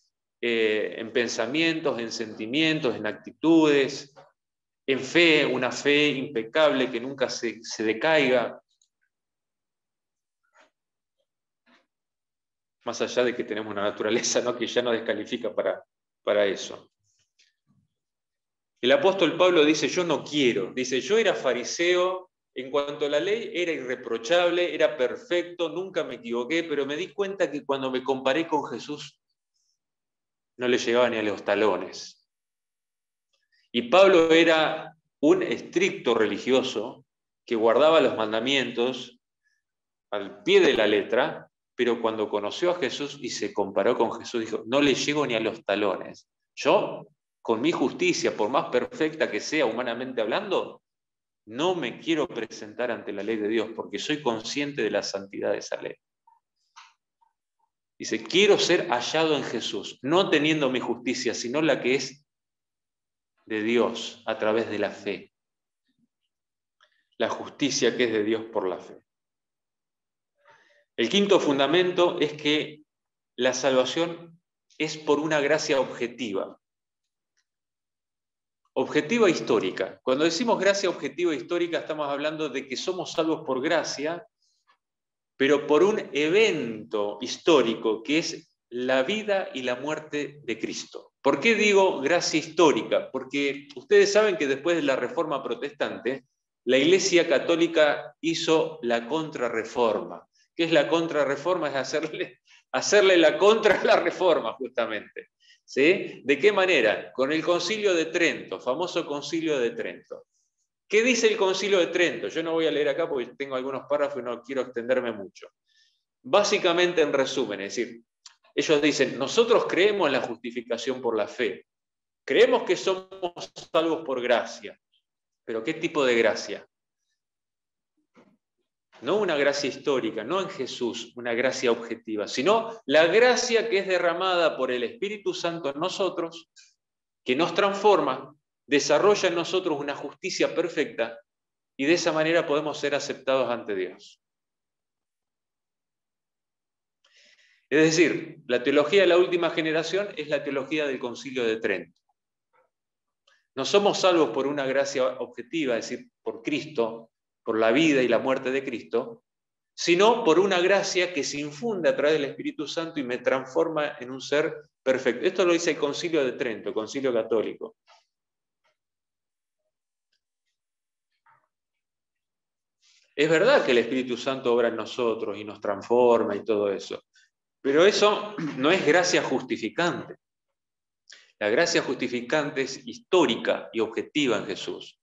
en pensamientos, en sentimientos, en actitudes, en fe, una fe impecable que nunca se decaiga. Más allá de que tenemos una naturaleza, ¿no?, que ya nos descalifica para eso. El apóstol Pablo dice, yo no quiero. Dice, yo era fariseo, en cuanto a la ley era irreprochable, era perfecto, nunca me equivoqué, pero me di cuenta que cuando me comparé con Jesús, no le llegaba ni a los talones. Y Pablo era un estricto religioso que guardaba los mandamientos al pie de la letra, pero cuando conoció a Jesús y se comparó con Jesús, dijo, no le llego ni a los talones. Yo, con mi justicia, por más perfecta que sea humanamente hablando, no me quiero presentar ante la ley de Dios porque soy consciente de la santidad de esa ley. Dice, quiero ser hallado en Jesús, no teniendo mi justicia, sino la que es de Dios a través de la fe. La justicia que es de Dios por la fe. El quinto fundamento es que la salvación es por una gracia objetiva. Objetiva histórica. Cuando decimos gracia objetiva histórica, estamos hablando de que somos salvos por gracia, pero por un evento histórico que es la vida y la muerte de Cristo. ¿Por qué digo gracia histórica? Porque ustedes saben que después de la Reforma Protestante, la Iglesia Católica hizo la contrarreforma. ¿Qué es la contrarreforma? Es hacerle la contra a la reforma, justamente. ¿Sí? ¿De qué manera? Con el Concilio de Trento, famoso Concilio de Trento. ¿Qué dice el Concilio de Trento? Yo no voy a leer acá porque tengo algunos párrafos y no quiero extenderme mucho. Básicamente, en resumen, es decir, ellos dicen, nosotros creemos en la justificación por la fe. Creemos que somos salvos por gracia. ¿Pero qué tipo de gracia? No una gracia histórica, no en Jesús, una gracia objetiva, sino la gracia que es derramada por el Espíritu Santo en nosotros, que nos transforma, desarrolla en nosotros una justicia perfecta y de esa manera podemos ser aceptados ante Dios. Es decir, la teología de la última generación es la teología del Concilio de Trento. No somos salvos por una gracia objetiva, es decir, por Cristo, por la vida y la muerte de Cristo, sino por una gracia que se infunde a través del Espíritu Santo y me transforma en un ser perfecto. Esto lo dice el Concilio de Trento, el Concilio Católico. Es verdad que el Espíritu Santo obra en nosotros y nos transforma y todo eso, pero eso no es gracia justificante. La gracia justificante es histórica y objetiva en Jesús.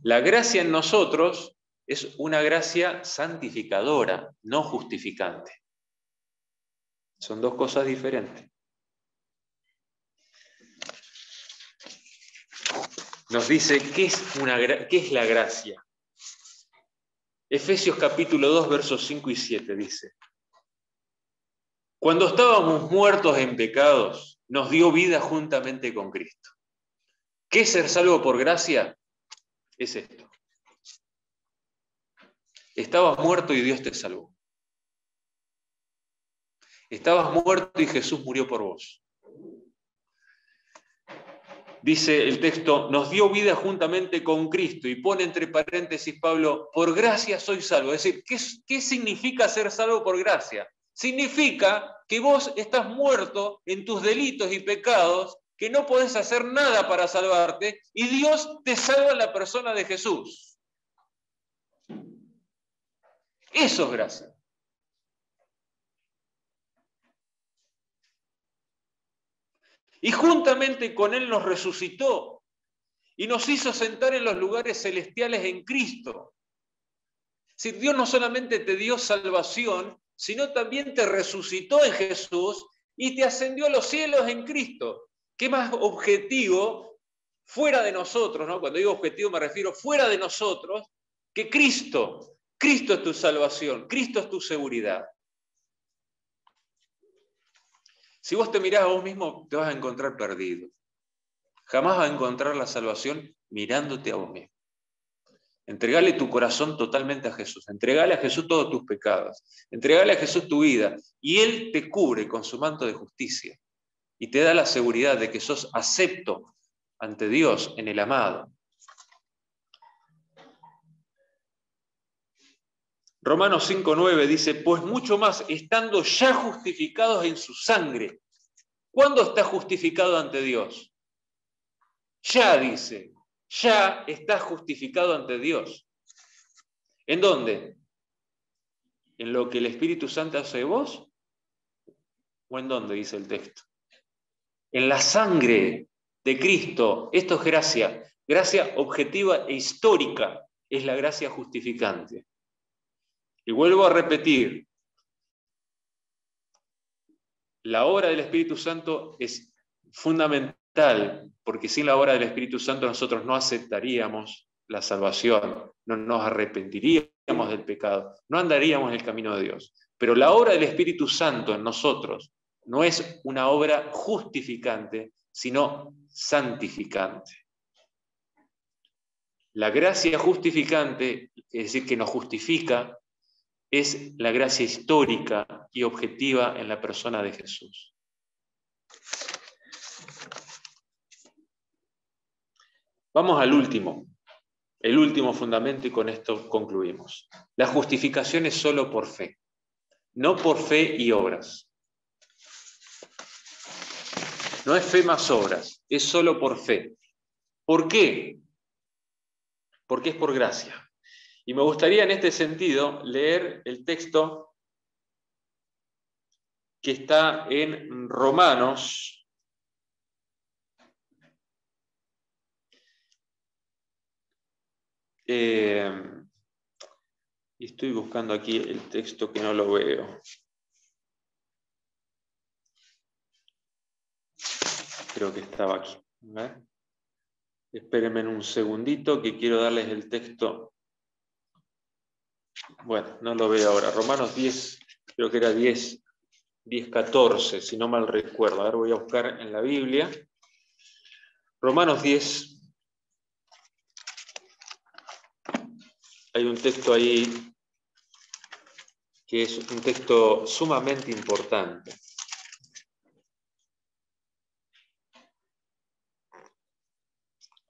La gracia en nosotros es una gracia santificadora, no justificante. Son dos cosas diferentes. Nos dice, ¿qué es la gracia? Efesios capítulo 2, versos 5 y 7 dice, cuando estábamos muertos en pecados, nos dio vida juntamente con Cristo. ¿Qué es ser salvo por gracia? Es esto. Estabas muerto y Dios te salvó. Estabas muerto y Jesús murió por vos. Dice el texto, nos dio vida juntamente con Cristo, y pone entre paréntesis Pablo, por gracia soy salvo. Es decir, ¿qué significa ser salvo por gracia? Significa que vos estás muerto en tus delitos y pecados, que no podés hacer nada para salvarte, y Dios te salva en la persona de Jesús. Eso es gracia. Y juntamente con Él nos resucitó y nos hizo sentar en los lugares celestiales en Cristo. Si Dios no solamente te dio salvación, sino también te resucitó en Jesús y te ascendió a los cielos en Cristo. ¿Qué más objetivo fuera de nosotros, ¿no? Cuando digo objetivo me refiero fuera de nosotros, que Cristo. Cristo es tu salvación, Cristo es tu seguridad. Si vos te mirás a vos mismo, te vas a encontrar perdido. Jamás vas a encontrar la salvación mirándote a vos mismo. Entregale tu corazón totalmente a Jesús. Entregale a Jesús todos tus pecados. Entregale a Jesús tu vida. Y Él te cubre con su manto de justicia. Y te da la seguridad de que sos acepto ante Dios en el amado. Romanos 5:9 dice, pues mucho más, estando ya justificados en su sangre. ¿Cuándo estás justificado ante Dios? Ya dice, ya estás justificado ante Dios. ¿En dónde? ¿En lo que el Espíritu Santo hace de vos? ¿O en dónde dice el texto? En la sangre de Cristo. Esto es gracia. Gracia objetiva e histórica es la gracia justificante. Y vuelvo a repetir, la obra del Espíritu Santo es fundamental, porque sin la obra del Espíritu Santo nosotros no aceptaríamos la salvación, no nos arrepentiríamos del pecado, no andaríamos en el camino de Dios. Pero la obra del Espíritu Santo en nosotros no es una obra justificante, sino santificante. La gracia justificante, es decir, que nos justifica, es la gracia histórica y objetiva en la persona de Jesús. Vamos al último, el último fundamento, y con esto concluimos. La justificación es solo por fe, no por fe y obras. No es fe más obras, es solo por fe. ¿Por qué? Porque es por gracia. Y me gustaría en este sentido leer el texto que está en Romanos. Y estoy buscando aquí el texto que no lo veo. Creo que estaba aquí. Espérenme un segundito que quiero darles el texto. Bueno, no lo veo ahora. Romanos 10, creo que era 10:14, si no mal recuerdo. A ver, voy a buscar en la Biblia. Romanos 10. Hay un texto ahí que es un texto sumamente importante.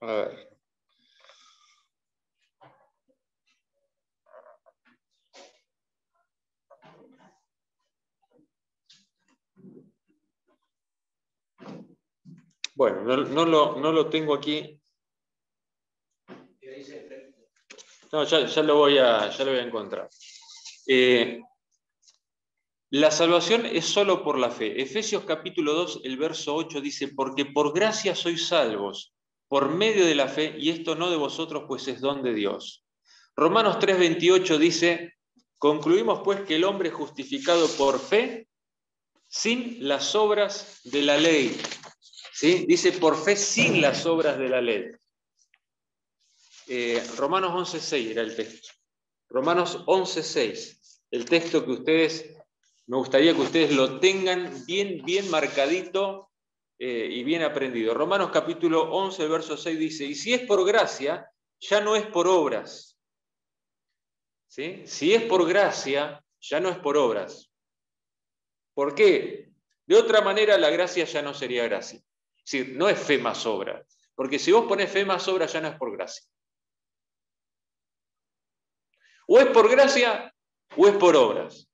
A ver. Bueno, no lo tengo aquí. No, ya lo voy a encontrar. La salvación es solo por la fe. Efesios capítulo 2, el verso 8 dice, porque por gracia sois salvos, por medio de la fe, y esto no de vosotros, pues es don de Dios. Romanos 3:28 dice, concluimos pues que el hombre es justificado por fe sin las obras de la ley. ¿Sí? Dice por fe sin las obras de la ley. Romanos 11:6 era el texto. Romanos 11:6, el texto que ustedes, me gustaría que ustedes lo tengan bien marcadito y bien aprendido. Romanos capítulo 11, verso 6 dice, y si es por gracia, ya no es por obras. ¿Sí? Si es por gracia, ya no es por obras. ¿Por qué? De otra manera la gracia ya no sería gracia. Es decir, no es fe más obra. Porque si vos ponés fe más obra, ya no es por gracia. O es por gracia o es por obras.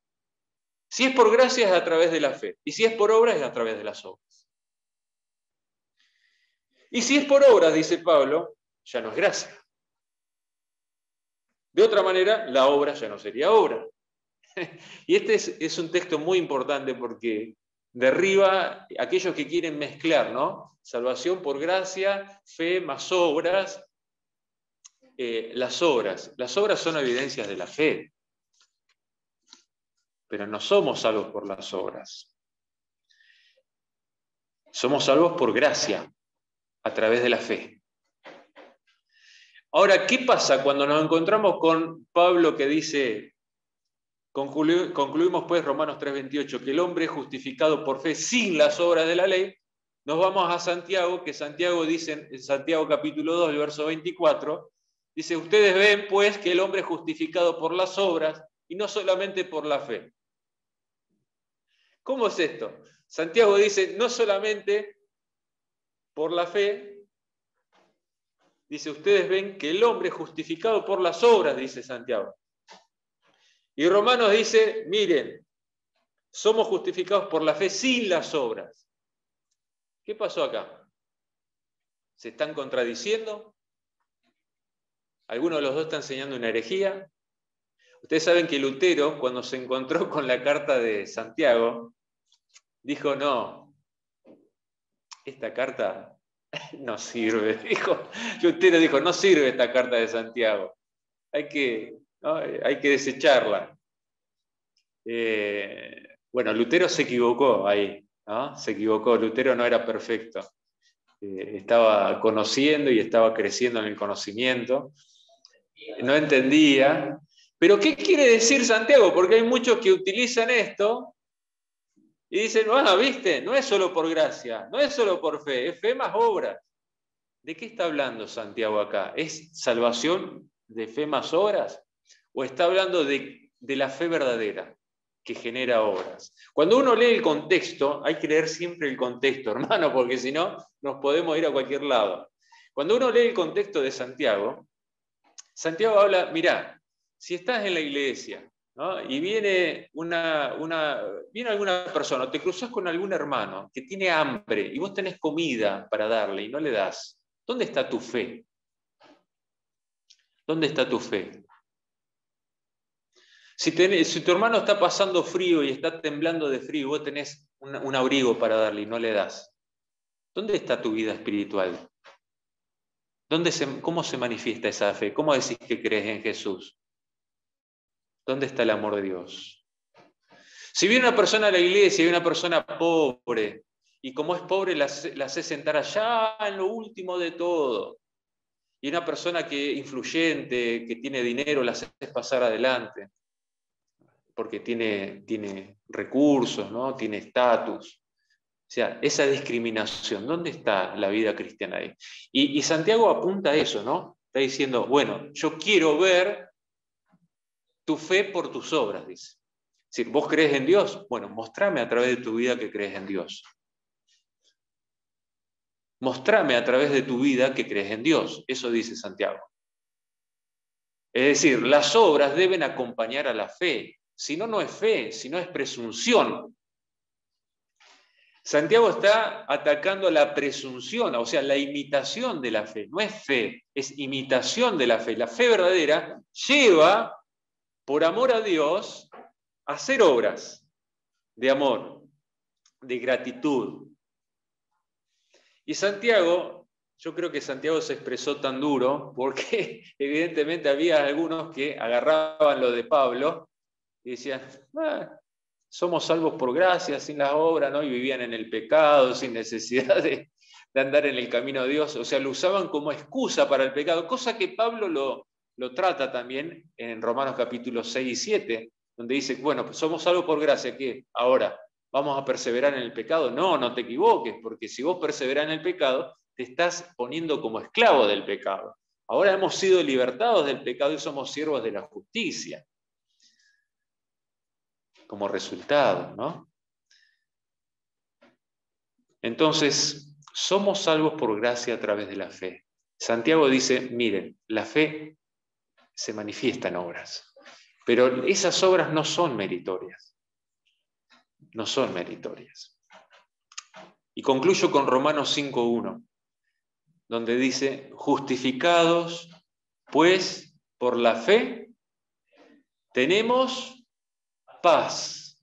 Si es por gracia es a través de la fe. Y si es por obras es a través de las obras. Y si es por obras, dice Pablo, ya no es gracia. De otra manera, la obra ya no sería obra. Y este es un texto muy importante porque derriba aquellos que quieren mezclar, ¿no? Salvación por gracia, fe más obras. Las obras son evidencias de la fe, pero no somos salvos por las obras. Somos salvos por gracia, a través de la fe. Ahora, ¿qué pasa cuando nos encontramos con Pablo que dice, concluimos pues Romanos 3:28, que el hombre es justificado por fe sin las obras de la ley? Nos vamos a Santiago, que Santiago dice en Santiago capítulo 2, el verso 24, dice, ustedes ven pues que el hombre es justificado por las obras y no solamente por la fe. ¿Cómo es esto? Santiago dice, no solamente por la fe, dice, ustedes ven que el hombre es justificado por las obras, dice Santiago. Y Romanos dice, miren, somos justificados por la fe sin las obras. ¿Qué pasó acá? ¿Se están contradiciendo? ¿Alguno de los dos está enseñando una herejía? Ustedes saben que Lutero, cuando se encontró con la carta de Santiago, dijo, no, esta carta no sirve. Lutero dijo, no sirve esta carta de Santiago. Hay que desecharla. Bueno, Lutero se equivocó ahí, ¿no? Se equivocó, Lutero no era perfecto. Estaba conociendo y estaba creciendo en el conocimiento. No entendía. Pero ¿qué quiere decir Santiago? Porque hay muchos que utilizan esto y dicen, viste, no es solo por gracia, no es solo por fe, es fe más obras. ¿De qué está hablando Santiago acá? ¿Es salvación de fe más obras? ¿O está hablando de la fe verdadera que genera obras? Cuando uno lee el contexto, hay que leer siempre el contexto, hermano, porque si no, nos podemos ir a cualquier lado. Cuando uno lee el contexto de Santiago, Santiago habla, mirá, si estás en la iglesia, ¿no? Y viene alguna persona, o te cruzas con algún hermano que tiene hambre y vos tenés comida para darle y no le das, ¿dónde está tu fe? ¿Dónde está tu fe? Si tu hermano está pasando frío y está temblando de frío y vos tenés un abrigo para darle y no le das, ¿dónde está tu vida espiritual? ¿Cómo se manifiesta esa fe? ¿Cómo decís que crees en Jesús? ¿Dónde está el amor de Dios? Si viene una persona a la iglesia y una persona pobre, y como es pobre la hace sentar allá en lo último de todo, y una persona influyente, que tiene dinero, la hace pasar adelante, porque tiene recursos, ¿no? Tiene estatus. O sea, esa discriminación, ¿dónde está la vida cristiana ahí? Y Santiago apunta a eso, ¿no? Está diciendo, bueno, yo quiero ver tu fe por tus obras, dice. Es decir, ¿vos crees en Dios? Bueno, mostrame a través de tu vida que crees en Dios. Mostrame a través de tu vida que crees en Dios. Eso dice Santiago. Es decir, las obras deben acompañar a la fe. Si no, no es fe, si no es presunción. Santiago está atacando la presunción, o sea, la imitación de la fe. No es fe, es imitación de la fe. La fe verdadera lleva, por amor a Dios, a hacer obras de amor, de gratitud. Y Santiago, yo creo que Santiago se expresó tan duro porque evidentemente había algunos que agarraban lo de Pablo y decían, somos salvos por gracia, sin las obras, ¿no? Y vivían en el pecado, sin necesidad de andar en el camino de Dios. O sea, lo usaban como excusa para el pecado, cosa que Pablo lo trata también en Romanos capítulo 6 y 7, donde dice, bueno, pues somos salvos por gracia, ¿qué? Ahora, ¿vamos a perseverar en el pecado? No, no te equivoques, porque si vos perseverás en el pecado, te estás poniendo como esclavo del pecado. Ahora hemos sido libertados del pecado y somos siervos de la justicia. Como resultado, ¿no? Entonces, somos salvos por gracia a través de la fe. Santiago dice, miren, la fe se manifiesta en obras, pero esas obras no son meritorias. No son meritorias. Y concluyo con Romanos 5:1, donde dice, justificados, pues, por la fe, tenemos paz.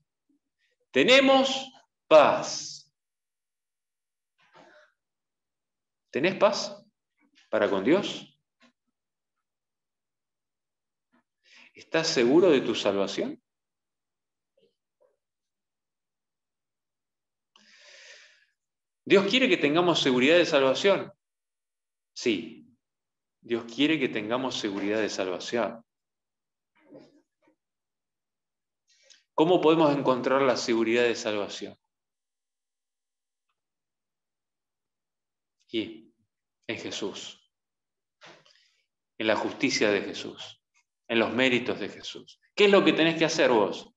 Tenemos paz. ¿Tenés paz para con Dios? ¿Estás seguro de tu salvación? ¿Dios quiere que tengamos seguridad de salvación? Sí, Dios quiere que tengamos seguridad de salvación. ¿Cómo podemos encontrar la seguridad de salvación? Y en Jesús, en la justicia de Jesús, en los méritos de Jesús. ¿Qué es lo que tenés que hacer vos?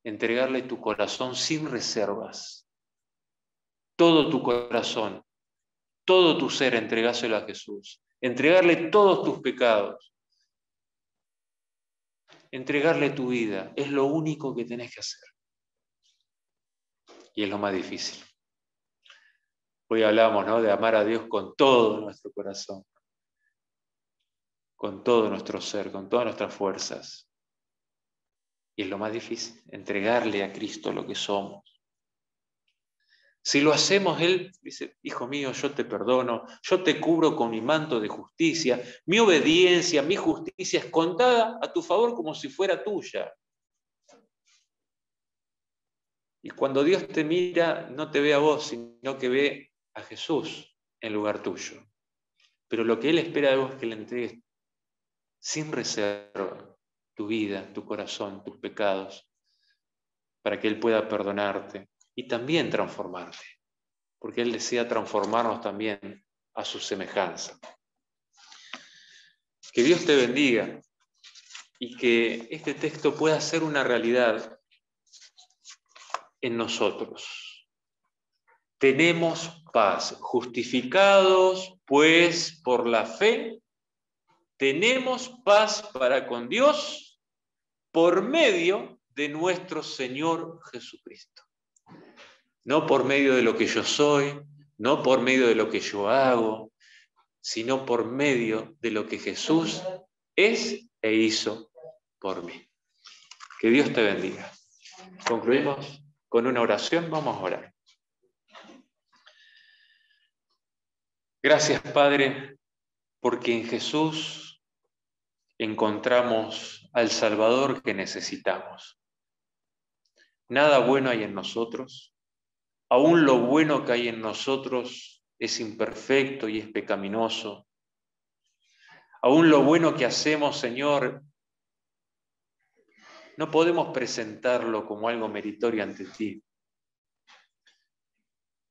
Entregarle tu corazón sin reservas. Todo tu corazón, todo tu ser, entregáselo a Jesús. Entregarle todos tus pecados. Entregarle tu vida. Es lo único que tenés que hacer. Y es lo más difícil. Hoy hablamos, ¿no?, de amar a Dios con todo nuestro corazón, con todo nuestro ser, con todas nuestras fuerzas. Y es lo más difícil, entregarle a Cristo lo que somos. Si lo hacemos, Él dice: hijo mío, yo te perdono, yo te cubro con mi manto de justicia, mi obediencia, mi justicia es contada a tu favor como si fuera tuya. Y cuando Dios te mira, no te ve a vos, sino que ve a Jesús en lugar tuyo. Pero lo que Él espera de vos es que le entregues sin reserva tu vida, tu corazón, tus pecados, para que Él pueda perdonarte y también transformarte, porque Él desea transformarnos también a su semejanza. Que Dios te bendiga y que este texto pueda ser una realidad en nosotros. Tenemos paz, justificados pues por la fe, tenemos paz para con Dios por medio de nuestro Señor Jesucristo. No por medio de lo que yo soy, no por medio de lo que yo hago, sino por medio de lo que Jesús es e hizo por mí. Que Dios te bendiga. Concluimos con una oración. Vamos a orar. Gracias, Padre, porque en Jesús encontramos al Salvador que necesitamos. Nada bueno hay en nosotros. Aún lo bueno que hay en nosotros es imperfecto y es pecaminoso. Aún lo bueno que hacemos, Señor, no podemos presentarlo como algo meritorio ante ti.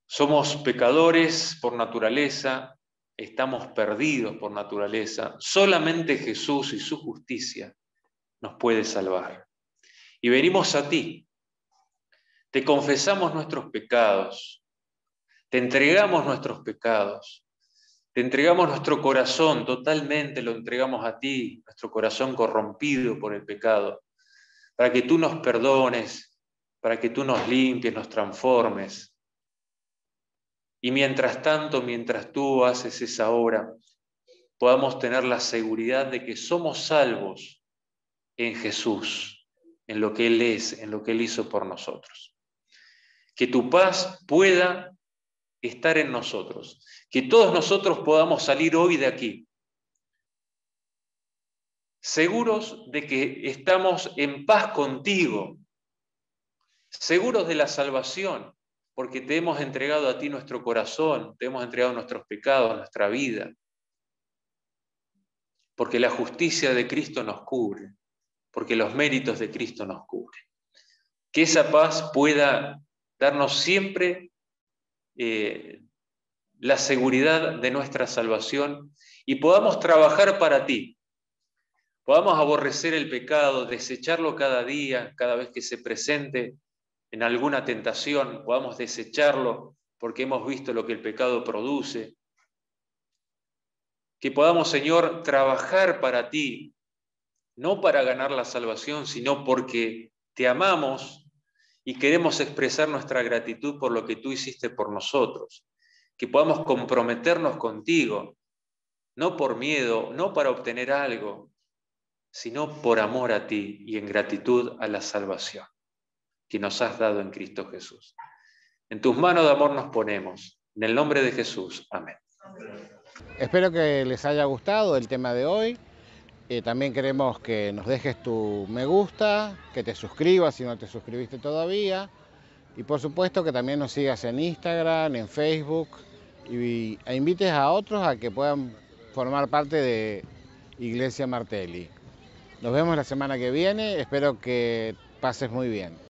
Somos pecadores por naturaleza, estamos perdidos por naturaleza. Solamente Jesús y su justicia nos puede salvar. Y venimos a ti. Te confesamos nuestros pecados, te entregamos nuestros pecados, te entregamos nuestro corazón, totalmente lo entregamos a ti, nuestro corazón corrompido por el pecado, para que tú nos perdones, para que tú nos limpies, nos transformes. Y mientras tanto, mientras tú haces esa obra, podamos tener la seguridad de que somos salvos en Jesús, en lo que Él es, en lo que Él hizo por nosotros. Que tu paz pueda estar en nosotros, que todos nosotros podamos salir hoy de aquí, seguros de que estamos en paz contigo, seguros de la salvación, porque te hemos entregado a ti nuestro corazón, te hemos entregado nuestros pecados, nuestra vida, porque la justicia de Cristo nos cubre, porque los méritos de Cristo nos cubren. Que esa paz pueda darnos siempre la seguridad de nuestra salvación y podamos trabajar para ti. Podamos aborrecer el pecado, desecharlo cada día, cada vez que se presente en alguna tentación, podamos desecharlo porque hemos visto lo que el pecado produce. Que podamos, Señor, trabajar para ti, no para ganar la salvación, sino porque te amamos y queremos expresar nuestra gratitud por lo que tú hiciste por nosotros. Que podamos comprometernos contigo, no por miedo, no para obtener algo, sino por amor a ti y en gratitud a la salvación que nos has dado en Cristo Jesús. En tus manos de amor nos ponemos. En el nombre de Jesús. Amén. Espero que les haya gustado el tema de hoy. También queremos que nos dejes tu me gusta, que te suscribas si no te suscribiste todavía. Y por supuesto que también nos sigas en Instagram, en Facebook e invites a otros a que puedan formar parte de Iglesia Martelli. Nos vemos la semana que viene, espero que pases muy bien.